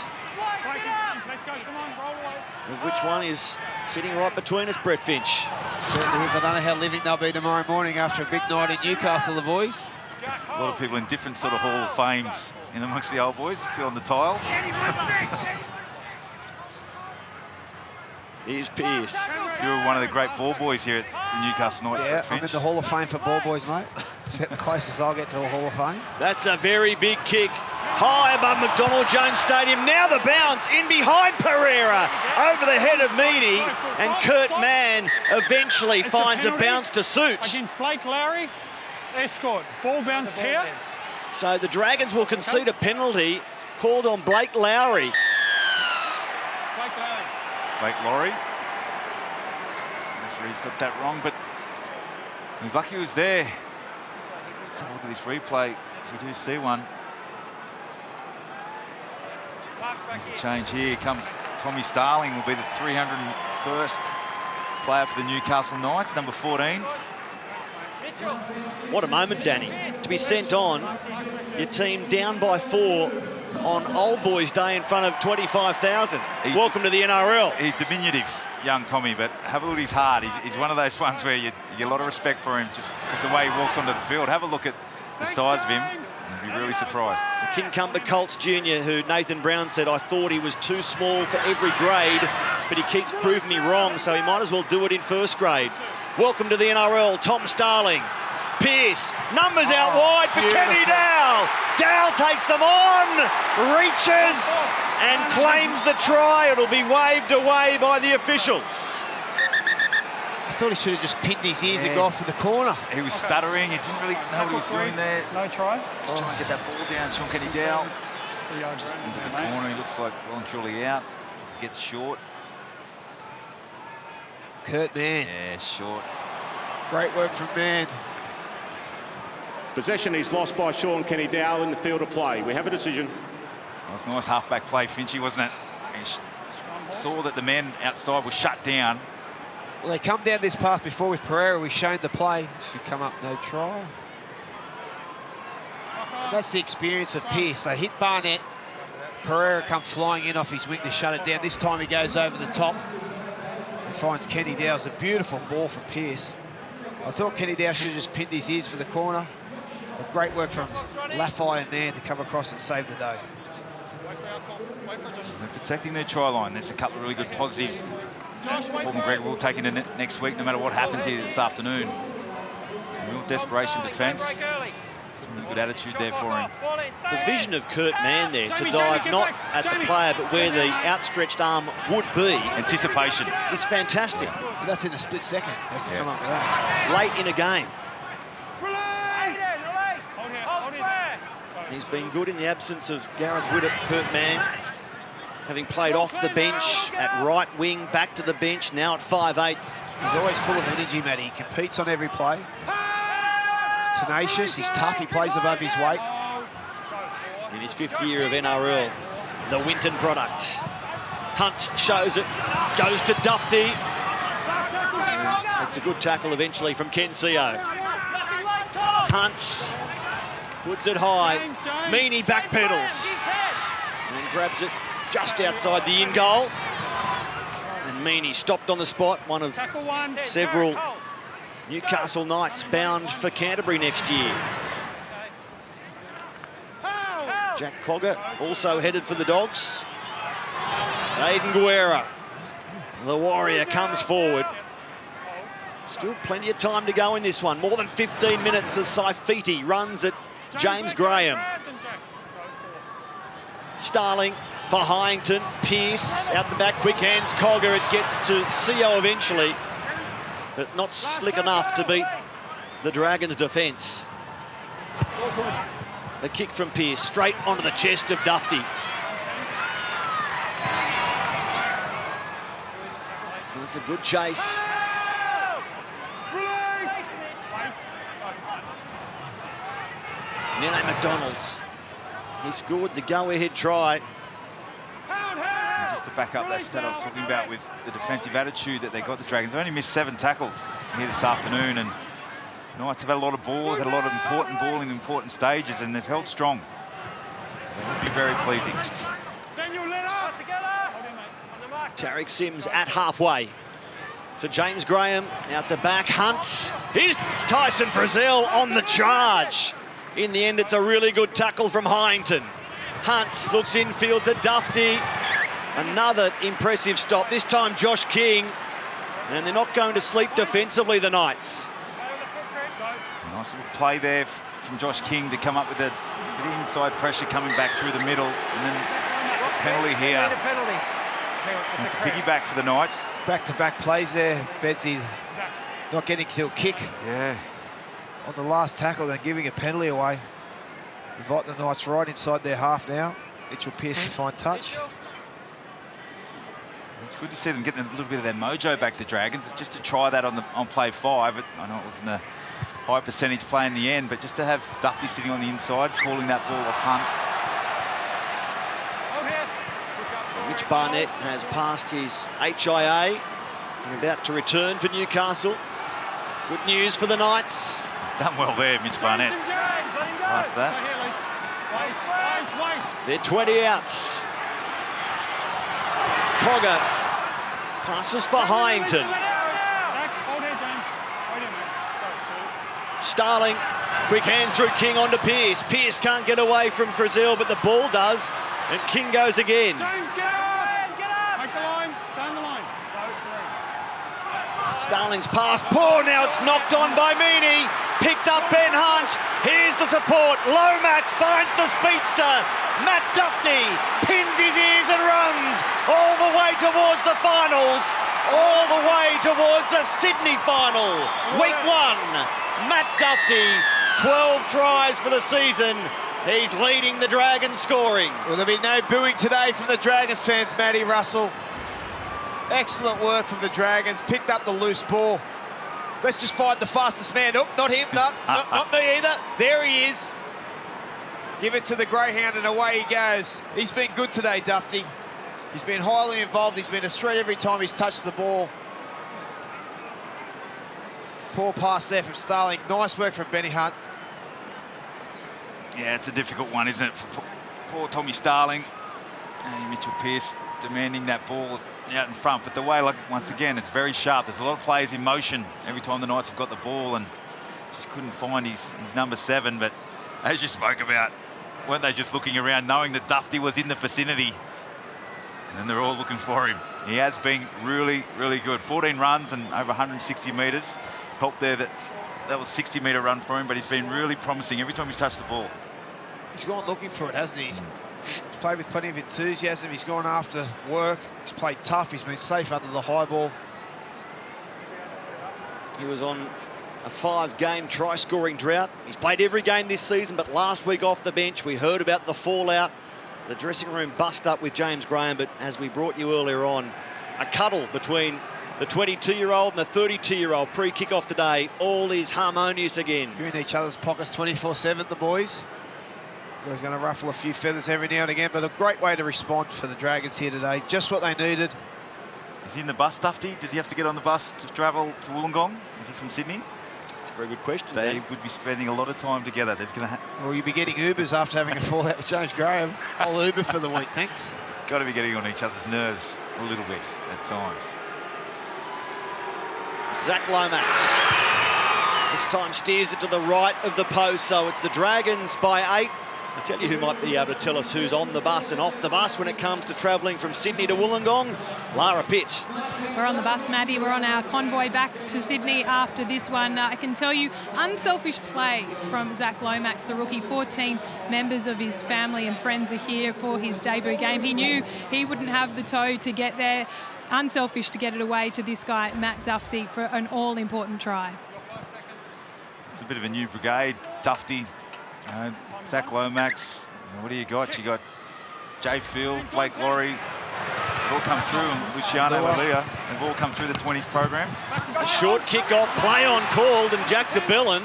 of which one is sitting right between us, Brett Finch. Certainly is. I don't know how living they'll be tomorrow morning after a big night in Newcastle, the boys. There's a lot of people in different sort of Hall of Fames in amongst the old boys, feeling the tiles. Here's Pearce. You were one of the great ball boys here at the Newcastle Knights. Yeah, I'm in the Hall of Fame for ball boys, mate. It's about the closest I'll get to a Hall of Fame. That's a very big kick. High above McDonald Jones Stadium. Now the bounce in behind Pereira. Over the head of Meany. And Kurt Mann eventually finds a bounce to suit. Against Blake Lowry, escort. Ball bounced here. So the Dragons will concede a penalty called on Blake Lowry. Blake Lowry. Referee's got that wrong, but he's lucky he was there. Let's have a look at this replay if we do see one. There's a change here. Comes Tommy Starling, will be the 301st player for the Newcastle Knights, number 14. What a moment, Danny, to be sent on. Your team down by 4 on Old Boys Day in front of 25,000. Welcome to the NRL. He's diminutive, young Tommy, but have a look at his heart. He's one of those ones where you get a lot of respect for him just because the way he walks onto the field. Have a look at the size of him. You'll be really surprised. The Kincumber Colts Jr., who Nathan Brown said, I thought he was too small for every grade, but he keeps proving me wrong, so he might as well do it in first grade. Welcome to the NRL, Tom Starling. Pearce, numbers out wide for Kenny Dowell. Dowell takes them on, reaches and claims the try. It'll be waved away by the officials. I thought he should have just pinned his ears and gone for the corner. He was stuttering. He didn't really know what he was doing there. No try. Let's try and get that ball down. Sean Kenny Dowell. Just into the corner. He looks like well and truly out. Gets short. Kurt Mann. Yeah, short. Great work from Mann. Possession is lost by Sean Kenny Dowell in the field of play. We have a decision. That was a nice halfback play, Finchy, wasn't it? He saw that the man outside was shut down. Well, they come down this path before with Pereira. We've shown the play. Should come up, no try. And that's the experience of Pearce. They hit Barnett. Pereira come flying in off his wing to shut it down. This time he goes over the top and finds Kenny Dowell. It's a beautiful ball from Pearce. I thought Kenny Dowell should have just pinned his ears for the corner. But great work from Laffey and Mann to come across and save the day. They're protecting their try line. There's a couple of really good positives. Paul McGregor will take into next week, no matter what happens here this afternoon. Some real desperation defence. Some good attitude there for him. The vision of Kurt Mann there to dive not at the player, but where the outstretched arm would be. Anticipation. It's fantastic. But that's in a split second. He has to come up with that. Late in a game. He's been good in the absence of Gareth Widdop, Kurt Mann, having played off the bench at right wing, back to the bench, now at 5'8". He's always full of energy, Matty. He competes on every play. He's tenacious, he's tough, he plays above his weight. In his 5th year of NRL, the Winton product. Hunt shows it, goes to Dufty. It's a good tackle eventually from Ken Seo. Hunt puts it high. Meany backpedals and grabs it just outside the in goal. And Meany stopped on the spot, one of several Newcastle Knights bound for Canterbury next year. Jack Cogger also headed for the Dogs. Aiden Guerra, the Warrior, comes forward. Still plenty of time to go in this one. More than 15 minutes as Saifiti runs at James Graham. Starling for Hyington. Pearce out the back, quick hands. Cogger, it gets to Seo eventually, but not slick enough to beat the Dragons' defence. A kick from Pearce, straight onto the chest of Dufty. It's a good chase. Nene McDonald's He scored the go-ahead try. Just to back up that stat I was talking about with the defensive attitude that they got, the Dragons. They only missed 7 tackles here this afternoon, and the Knights have had a lot of ball, they've had a lot of important ball in important stages, and they've held strong. It would be very pleasing. Tariq Sims at halfway. So James Graham out the back, Hunt. Here's Tyson Frizzell on the charge. In the end, it's a really good tackle from Hyington. Hunt looks infield to Dufty. Another impressive stop, this time Josh King. And they're not going to sleep defensively, the Knights. Nice little play there from Josh King to come up with the inside pressure coming back through the middle. And then it's a penalty here. It's a piggyback for the Knights. Back-to-back plays there, Bedsy. Not getting to a kick. Yeah. On the last tackle, they're giving a penalty away. Inviting the Knights right inside their half now. Mitchell Pearce to find touch. It's good to see them getting a little bit of their mojo back, the Dragons, just to try that on play 5. I know it wasn't a high percentage play in the end, but just to have Dufty sitting on the inside, calling that ball off Hunt. So Mitch Barnett has passed his HIA and about to return for Newcastle. Good news for the Knights. He's done well there, Mitch Barnett. Past that. They're 20 outs. Cogger passes for Hyington. Starling, quick hands through King onto Pearce. Pearce can't get away from Frizzell, but the ball does, and King goes again. James, get up! Get up! Make the line, stay on the line. Starling's pass, poor, now it's knocked on by Meaney. Picked up Ben Hunt, here's the support. Lomax finds the speedster. Matt Dufty pins his ears and runs all the way towards the finals, all the way towards the Sydney final. Week 1. Matt Dufty, 12 tries for the season. He's leading the Dragons scoring. Well, there'll be no booing today from the Dragons fans, Matty Russell. Excellent work from the Dragons. Picked up the loose ball. Let's just find the fastest man. Oh, not him. No, not me either. There he is. Give it to the Greyhound and away he goes. He's been good today, Dufty. He's been highly involved. He's been a threat every time he's touched the ball. Poor pass there from Starling. Nice work from Benny Hunt. Yeah, it's a difficult one, isn't it, for poor Tommy Starling. And Mitchell Pearce demanding that ball out in front. But the way, like, once again, it's very sharp. There's a lot of players in motion every time the Knights have got the ball, and just couldn't find his number 7. But as you spoke about, weren't they just looking around knowing that Dufty was in the vicinity? And they're all looking for him. He has been really, really good. 14 runs and over 160 metres. Helped there that was 60-metre run for him, but he's been really promising every time he's touched the ball. He's gone looking for it, hasn't he? He's played with plenty of enthusiasm. He's gone after work. He's played tough. He's been safe under the high ball. He was on a 5-game try-scoring drought. He's played every game this season, but last week off the bench, we heard about the fallout. The dressing room bust up with James Graham, but as we brought you earlier on, a cuddle between the 22-year-old and the 32-year-old pre-kickoff today. All is harmonious again. You're in each other's pockets 24/7, the boys. He's going to ruffle a few feathers every now and again, but a great way to respond for the Dragons here today. Just what they needed. Is he in the bus, Dufty? Does he have to get on the bus to travel to Wollongong? Is he from Sydney? It's a very good question. They Dan. would be spending a lot of time together. There's going to Or you'll be getting Ubers after having a fallout with James Graham. I'll Uber for the week, thanks. got to be getting on each other's nerves a little bit at times. Zach Lomax. This time steers it to the right of the post, so it's the Dragons by 8. I'll tell you who might be able to tell us who's on the bus and off the bus when it comes to travelling from Sydney to Wollongong. Lara Pitt. We're on the bus, Maddie. We're on our convoy back to Sydney after this one. I can tell you, unselfish play from Zach Lomax, the rookie. 14 members of his family and friends are here for his debut game. He knew he wouldn't have the toe to get there. Unselfish to get it away to this guy, Matt Dufty, for an all-important try. It's a bit of a new brigade. Dufty, Zach Lomax. What do you got? You got Jay Field, Blake Laurie. They've all come through, and Luciano Alia. They've all come through the 20s program. A short kick-off, play on called, and Jack de Belin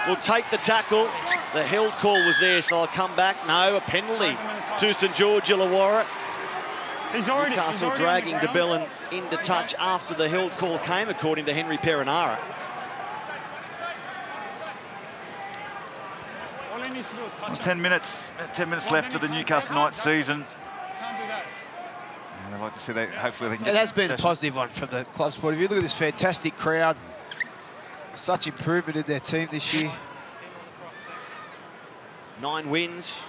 will take the tackle. The held call was there, so they'll come back. No, a penalty to St George Illawarra. Newcastle dragging de Belin into touch after the held call came, according to Henry Perinara. Well, 10 minutes left of the Newcastle Knights season. And I'd like to see that. Hopefully they can get it has been a possession. positive one from the club's point of view. Look at this fantastic crowd. Such improvement in their team this year. 9 wins.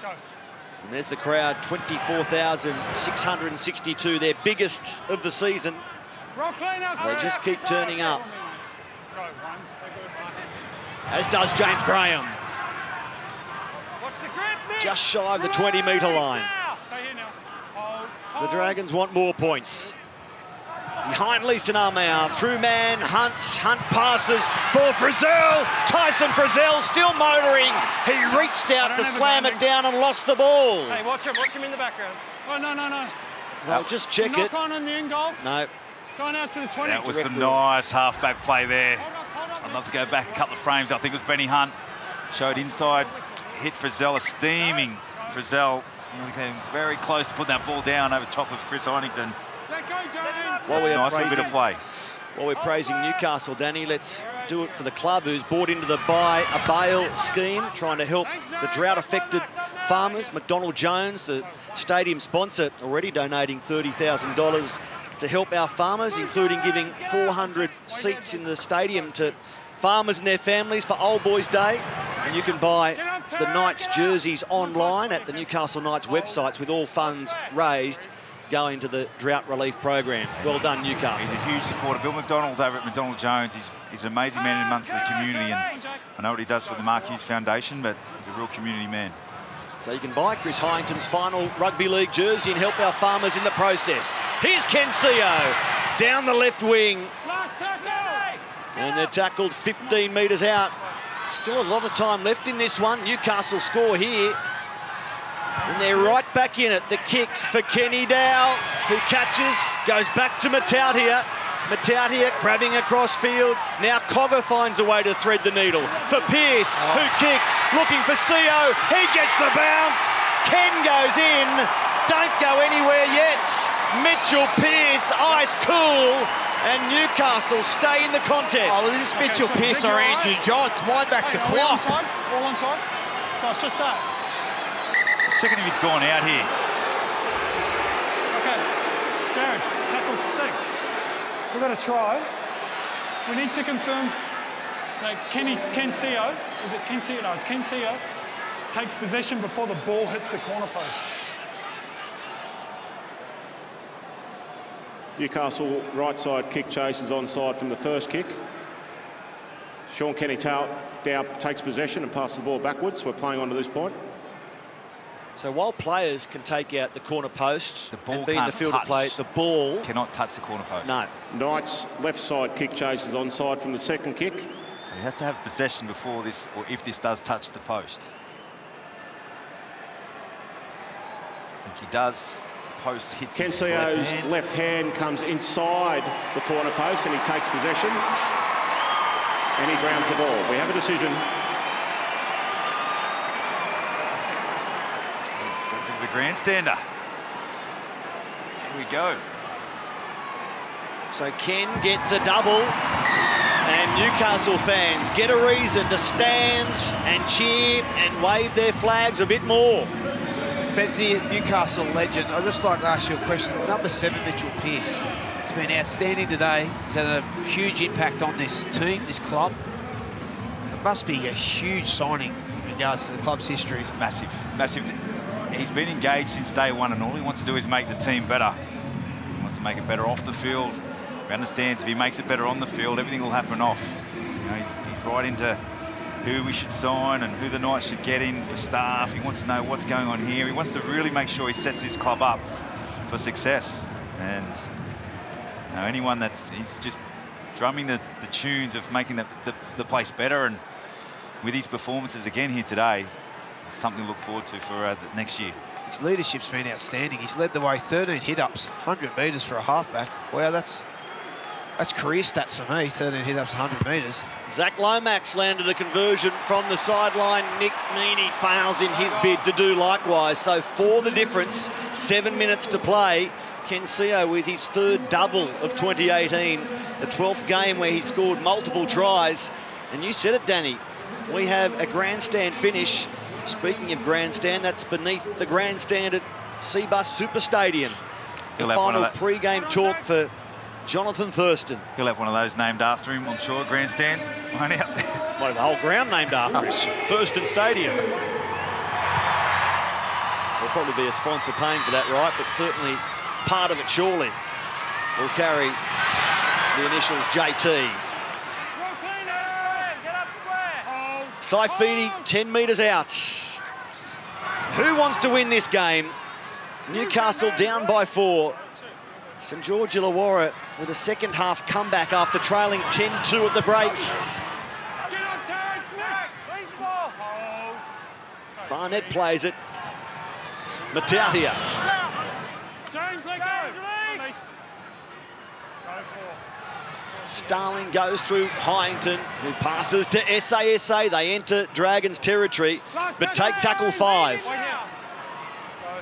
And there's the crowd, 24,662, their biggest of the season. They just keep turning up. As does James Graham. Just shy of the 20-metre line. The Dragons want more points. Behind Leeson Armour, through man, Hunt passes for Frizzell. Tyson Frizzell still motoring. He reached out to slam it down and lost the ball. Hey, watch him in the background. Oh, no. They'll just check it. Knock on the end goal. No. Going out to the 20. That was some nice half-back play there. I'd love to go back a couple of frames. I think it was Benny Hunt. Showed inside, hit Frizzell, a steaming Frizzell. He came very close to putting that ball down over top of Chris Heinington. Let go, James. Nice little bit of play. While we're praising Newcastle, Danny, let's do it for the club who's bought into the buy a bale scheme, trying to help the drought-affected farmers. McDonald Jones, the stadium sponsor, already donating $30,000 to help our farmers, including giving 400 seats in the stadium to farmers and their families for Old Boys Day. And you can buy the Knights jerseys online at the Newcastle Knights websites, with all funds raised going to the drought relief program. Well done, Newcastle. He's a huge supporter. Bill McDonald over at McDonald Jones, he's an amazing man amongst the community, and I know what he does for the Mark Hughes Foundation, but he's a real community man. So you can buy Chris Heinington's final rugby league jersey and help our farmers in the process. Here's Ken Seo down the left wing. And they're tackled 15 metres out. Still a lot of time left in this one. Newcastle score here. And they're right back in it. The kick for Kenny Dowell, who catches, goes back to Matautia. Matautia crabbing across field. Now Cogger finds a way to thread the needle. For Pearce, who kicks, looking for Seo. He gets the bounce. Ken goes in. Don't go anywhere yet. Mitchell Pearce, ice cool. And Newcastle stay in the contest. Oh, well, this is Mitchell Pearce or Andrew Johns. Wind back the clock. All onside. So it's just that. Just checking if he's gone out here. Okay. Jared, tackle 6. We've got a try. We need to confirm that Ken Seo, is it Ken Seo? No, it's Ken Seo, takes possession before the ball hits the corner post. Newcastle right side kick chases onside from the first kick. Sean Kenny Dow takes possession and passes the ball backwards. We're playing on to this point. So while players can take out the corner post The ball and be in the can't field of play, touch. the ball Cannot touch the corner post. no. Knights left side kick chases onside from the second kick. So he has to have possession before this, or if this does touch the post. I think he does. The post hits his left Kenseo's hand. left hand comes inside the corner post and he takes possession. And he grounds the ball. We have a decision. The grandstander. Here we go. So Ken gets a double, and Newcastle fans get a reason to stand and cheer and wave their flags a bit more. Benzie, Newcastle legend. I'd just like to ask you a question. Number 7, Mitchell Pearce. He's been outstanding today. He's had a huge impact on this team, this club. It must be a huge signing in regards to the club's history. Massive, massive. He's been engaged since day one, and all he wants to do is make the team better. He wants to make it better off the field. He understands if he makes it better on the field, everything will happen off. You know, he's right into who we should sign and who the Knights should get in for staff. He wants to know what's going on here. He wants to really make sure he sets this club up for success. And you know, anyone he's just drumming the tunes of making the place better, and with his performances again here today, something to look forward to for the next year. His leadership's been outstanding. He's led the way, 13 hit-ups, 100 metres for a halfback. Wow, that's That's career stats for me, 13 hit-ups, 100 metres. Zach Lomax landed a conversion from the sideline. Nick Meaney fails in his bid to do likewise. So for the difference, 7 minutes to play. Kensio with his third double of 2018, the 12th game where he scored multiple tries. And you said it, Danny, we have a grandstand finish. Speaking of grandstand, that's beneath the grandstand at Seabus Super Stadium. The final pre-game talk for Jonathan Thurston. He'll have one of those named after him, I'm sure, grandstand. Won't he? Might have the whole ground named after him. Thurston Stadium. There'll probably be a sponsor paying for that, right? But certainly part of it, surely, will carry the initials JT. Saifidi, 10 metres out. Who wants to win this game? Newcastle down by 4. St George Illawarra with a second half comeback after trailing 10-2 at the break. Barnett plays it. Matautia. Starling goes through Hyington, who passes to SASA. They enter Dragons territory, but take tackle 5.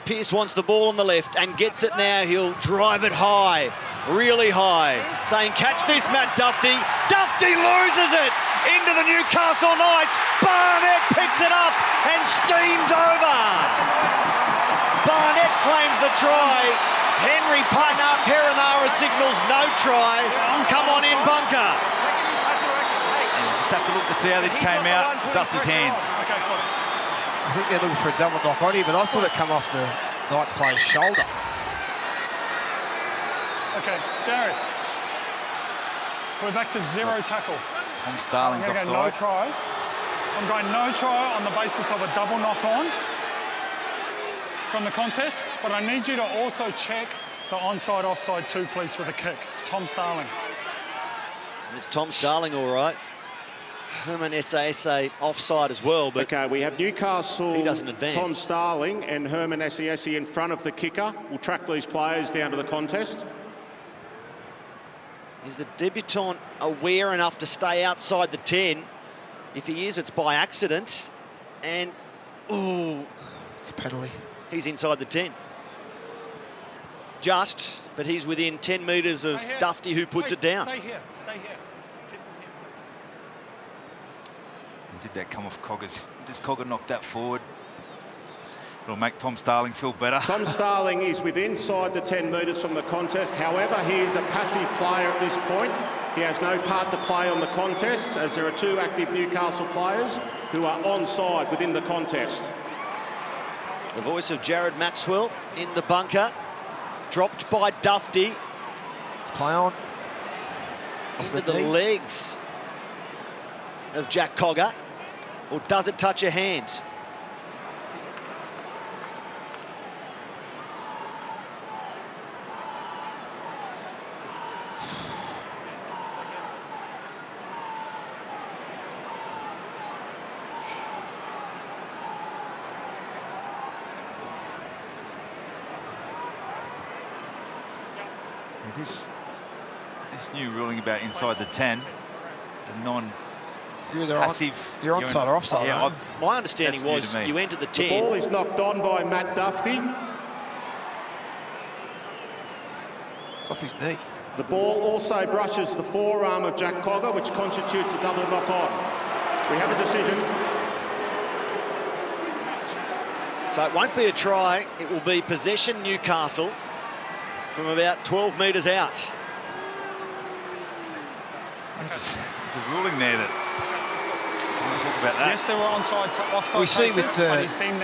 Pearce wants the ball on the left and gets it now. He'll drive it high, really high, saying, catch this, Matt Dufty. Dufty loses it into the Newcastle Knights. Barnett picks it up and steams over. Barnett claims the try. Henry partner Perenara signals no try. Come on in, bunker. And just have to look to see how this came out. Dufty's hands. I think they're looking for a double knock on here, but I thought it come off the Knights player's shoulder. Okay, Jared. We're back to 0 tackle. Tom Starling's I'm going to offside. go no try. I'm going no try on the basis of a double knock on from the contest, but I need you to also check the onside offside too, please, for the kick. It's Tom Starling. It's Tom Starling, all right. Herman SASA offside as well, but okay, we have Newcastle, he doesn't advance. Tom Starling and Herman SASA in front of the kicker. We'll track these players down to the contest. Is the debutant aware enough to stay outside the 10? If he is, it's by accident. And, ooh, it's a penalty. He's inside the 10. Just, but he's within 10 metres of Dufty, who puts it down. Stay here, stay here. Did that come off Coggers? Does Cogger knock that forward? It'll make Tom Starling feel better. Tom Starling is within inside the 10 metres from the contest. However, he is a passive player at this point. He has no part to play on the contest, as there are 2 active Newcastle players who are onside within the contest. The voice of Jared Maxwell in the bunker. Dropped by Dufty. Let's play on. Into the legs of Jack Cogger. Or does it touch a hand? This new ruling about inside the 10, the non-passive... You're onside or offside. Yeah, my understanding was you entered the 10. The ball is knocked on by Matt Dufty. It's off his knee. The ball also brushes the forearm of Jack Cogger, which constitutes a double knock on. We have a decision. So it won't be a try. It will be possession Newcastle from about 12 metres out. There's a ruling there that... Do you want to talk about that? Yes, there were offside We see with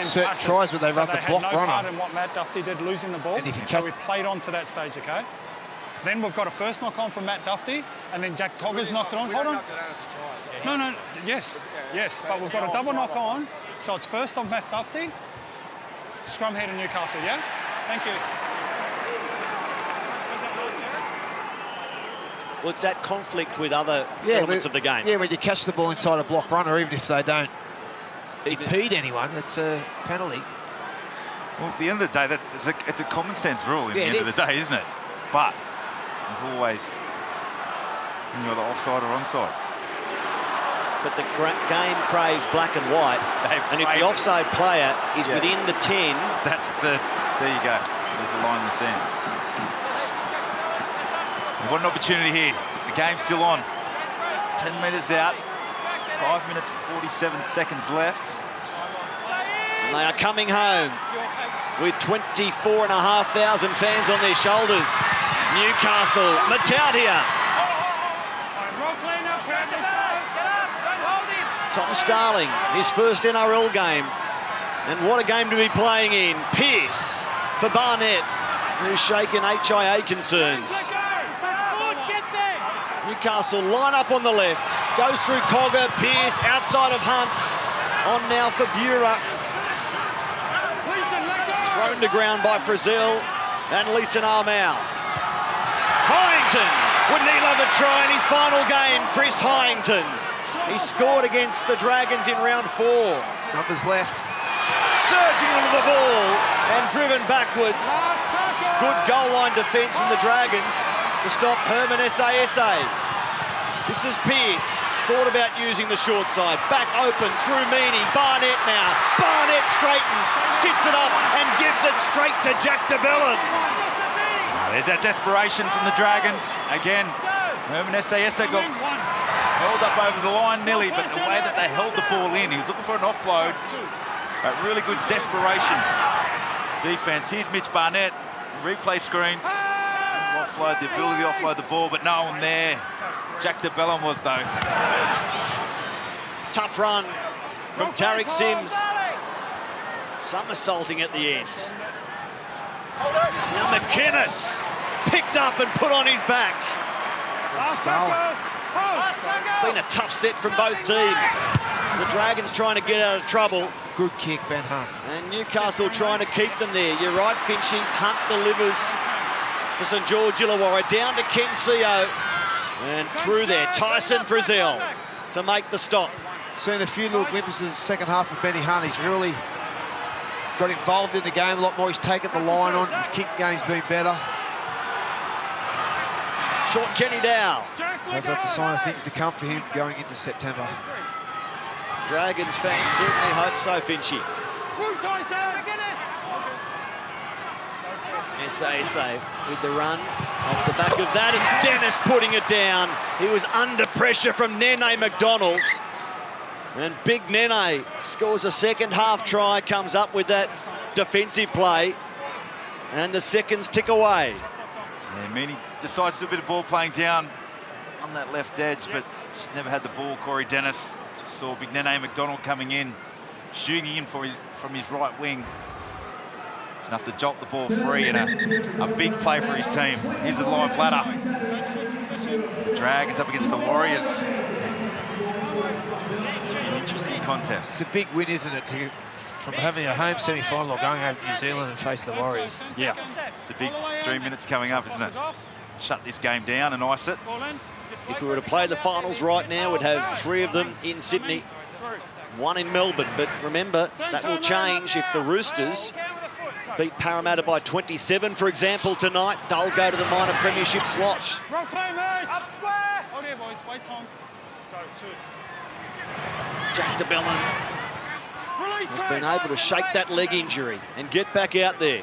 certain tries where they run the block runner. Part in what Matt Dufty did, losing the ball. So we played on to that stage, okay? Then we've got a first knock on from Matt Dufty, and then Jack Cogger's knocked it on. Hold on. No, yes, but we've got a double knock on, so it's first of Matt Dufty, scrum head in Newcastle, yeah? Thank you. Well, it's that conflict with other elements of the game. Yeah, when you catch the ball inside a block runner, even if they don't impede anyone, it's a penalty. Well, at the end of the day, it's a common sense rule at the end of the day, isn't it? But we've always You're either offside or onside. But the game craves black and white. And if the offside player is within the 10... That's the... There you go. There's the line in the sand. What an opportunity here. The game's still on. 10 metres out. 5 minutes, 47 seconds left. And they are coming home with 24,500 fans on their shoulders. Newcastle, Matautia. Tom Starling, his first NRL game. And what a game to be playing in. Pearce for Barnett, who's shaken HIA concerns. Newcastle line up on the left. Goes through Cogger, Pearce, outside of Hunts. On now for Bura. Thrown to ground by Frizzell and Leeson Armour. Hyington, wouldn't he love a try in his final game? Chris Hyington. He scored against the Dragons in round 4. Numbers left. Surging onto the ball and driven backwards. Good goal line defence from the Dragons to stop Herman Sa. This is Pearce. Thought about using the short side. Back open through Meaney. Barnett now. Barnett straightens, sits it up and gives it straight to Jack de Belin. There's that desperation from the Dragons. Again, Herman Sa got held up over the line nearly, but the way that they held the ball in, he was looking for an offload. But really good desperation. Defense. Here's Mitch Barnett. Replay screen. Offload, the ability to offload the ball, but no one there. Jack de Belin was, though. Tough run from Tariq Sims. Somersaulting at the end. Now McInnes picked up and put on his back. It's been a tough set from both teams. The Dragons trying to get out of trouble. Good kick, Ben Hunt. And Newcastle trying to keep them there. You're right, Finchy. Hunt delivers for St George Illawarra. Down to Ken Seo. And through there, Tyson Frizzell to make the stop. Seen a few little glimpses of the second half of Benny Hunt. He's really got involved in the game a lot more. He's taken the line on. His kick game's been better. Short Kenny Dow. That's a sign of things to come for him going into September. Dragons fans certainly hope so, Finchy. Sa with the run off the back of that, and Dennis putting it down. He was under pressure from Nene McDonald. And big Nene scores a second half try, comes up with that defensive play. And the seconds tick away. Yeah, Meaney decides to do a bit of ball playing down on that left edge, but just never had the ball. Corey Dennis just saw big Nene McDonald coming in, shooting in from his right wing. It's enough to jolt the ball free, and a big play for his team. Here's the live ladder. The Dragons up against the Warriors. It's an interesting contest. It's a big win, isn't it, from having a home semi-final or going over to New Zealand and face the Warriors. Yeah, it's a big 3 minutes coming up, isn't it? Shut this game down and ice it. If we were to play the finals right now, we'd have 3 of them in Sydney, 1 in Melbourne. But remember, that will change if the Roosters beat Parramatta by 27, for example, tonight. They'll go to the minor premiership slot. Up square! Hold here, boys. Wait, Tom. Go, 2. Jack de Belin has been able to shake that leg injury and get back out there.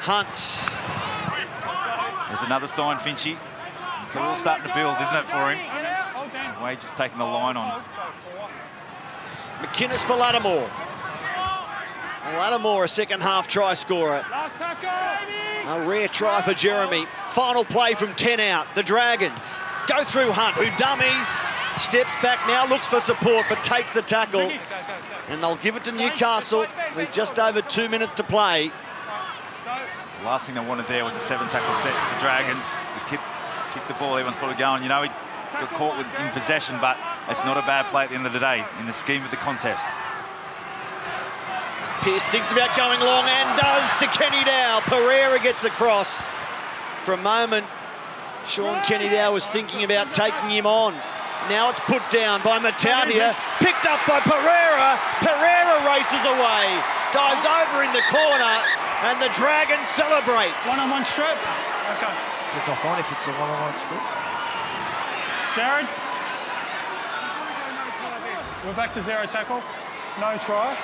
Hunt. There's another sign, Finchy. It's all starting to build, isn't it, for him? Wade's just taking the line on. McInnes for Lattimore. Lattimore, a second half try scorer. A rare try for Jeremy. Final play from 10 out. The Dragons go through Hunt, who dummies, steps back now, looks for support, but takes the tackle. And they'll give it to Newcastle with just over 2 minutes to play. The last thing they wanted there was a 7-tackle set. The Dragons to kick the ball. Everyone's probably going, you know, he got caught in possession, but it's not a bad play at the end of the day in the scheme of the contest. Pearce thinks about going long and does to Kenny Dow. Pereira gets across. For a moment, Sean Kenny Dow was thinking about taking him on. Now it's put down by Matautia, picked up by Pereira. Pereira races away, dives over in the corner, and the Dragons celebrates. One-on-one strip. Okay. It's a knock on if it's a one-on-one strip. Jared. We're back to 0 tackle. No try.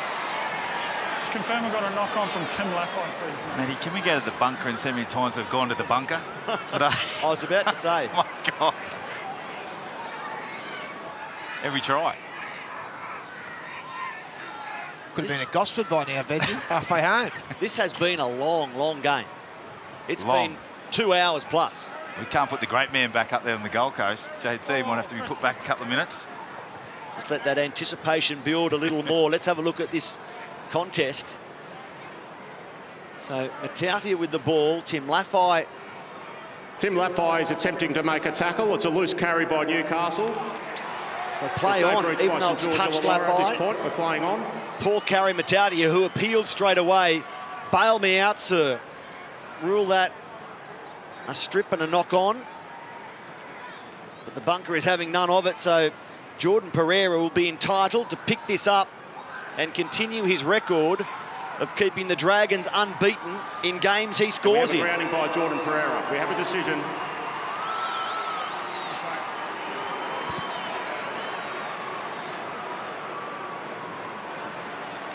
Just confirm we got a knock on from Tim Laffey, please, mate. Matty, can we go to the bunker and see how many times we've gone to the bunker today? I was about to say. Oh, my God. Every try. Could have been at Gosford by now, Benji. Halfway home. This has been a long, long game. It's Long. been 2 hours plus. We can't put the great man back up there on the Gold Coast. JT might have to be put back a couple of minutes. Let's let that anticipation build a little more. Let's have a look at this contest. So Matautia with the ball. Tim Laffey. Tim Laffey is attempting to make a tackle. It's a loose carry by Newcastle. So play on, even though it's touched Illawarra at this Laffey. point. We're playing on. Poor carry Matautia, who appealed straight away. Bail me out, sir. Rule that a strip and a knock on. But the bunker is having none of it, so Jordan Pereira will be entitled to pick this up and continue his record of keeping the Dragons unbeaten in games he scores in. We have a grounding by Jordan Pereira. We have a decision.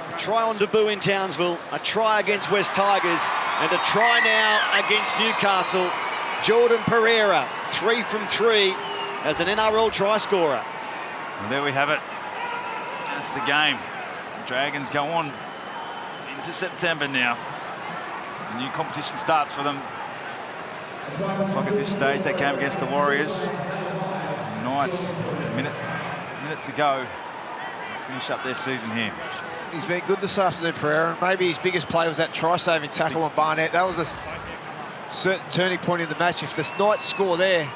A try on debut in Townsville, a try against West Tigers, and a try now against Newcastle. Jordan Pereira, 3 from 3 as an NRL try scorer. And there we have it. That's the game. The Dragons go on into September now. The new competition starts for them. Looks like at this stage, that game against the Warriors. The Knights, a minute to go. Finish up their season here. He's been good this afternoon, Pereira. Maybe his biggest play was that try-saving tackle on Barnett. That was a certain turning point in the match. If the Knights score there,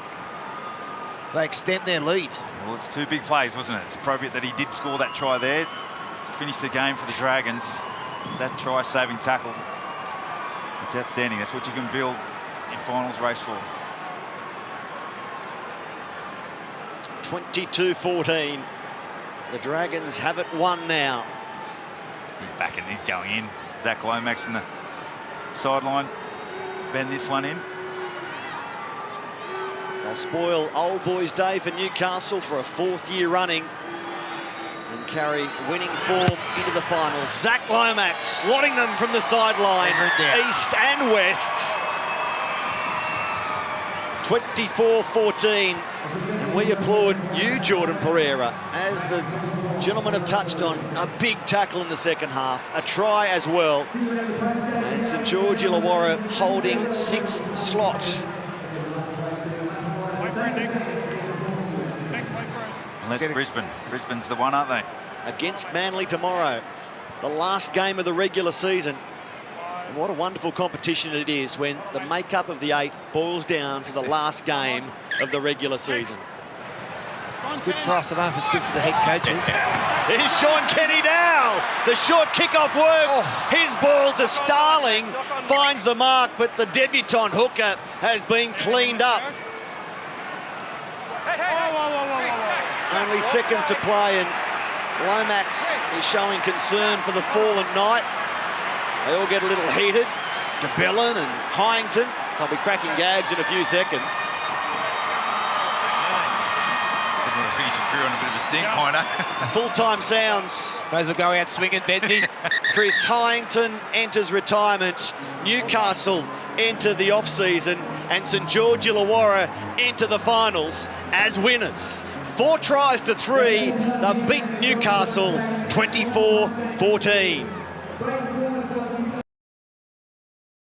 they extend their lead. Well, it's 2 big plays, wasn't it? It's appropriate that he did score that try there to finish the game for the Dragons. That try-saving tackle. It's outstanding. That's what you can build your finals race for. 22-14. The Dragons have it won now. He's back and he's going in. Zach Lomax from the sideline. Bend this one in. They'll spoil Old Boys Day for Newcastle for a 4th year running and carry winning form into the finals. Zach Lomax slotting them from the sideline, east and west. 24-14. And we applaud you, Jordan Pereira, as the gentlemen have touched on. A big tackle in the second half, a try as well. And St George Illawarra holding 6th slot. Unless Brisbane. Brisbane's the one, aren't they? Against Manly tomorrow, the last game of the regular season. And what a wonderful competition it is when the makeup of the 8 boils down to the last game of the regular season. It's good for us. I don't know if it's good for the head coaches. Here's Sean Kenny now. The short kickoff works. His ball to Starling finds the mark, but the debutant hooker has been cleaned up. Only seconds to play, and Lomax is showing concern for the fallen knight. They all get a little heated. DeBellin and Hyington, they'll be cracking gags in a few seconds. Doesn't want to finish your career on a bit of a stink, Heiner. Full-time sounds. May as well go out swinging, Benji. Chris Hyington enters retirement. Newcastle enter the off-season, and St George Illawarra enter the finals as winners. 4 tries to 3. They've beaten Newcastle 24-14.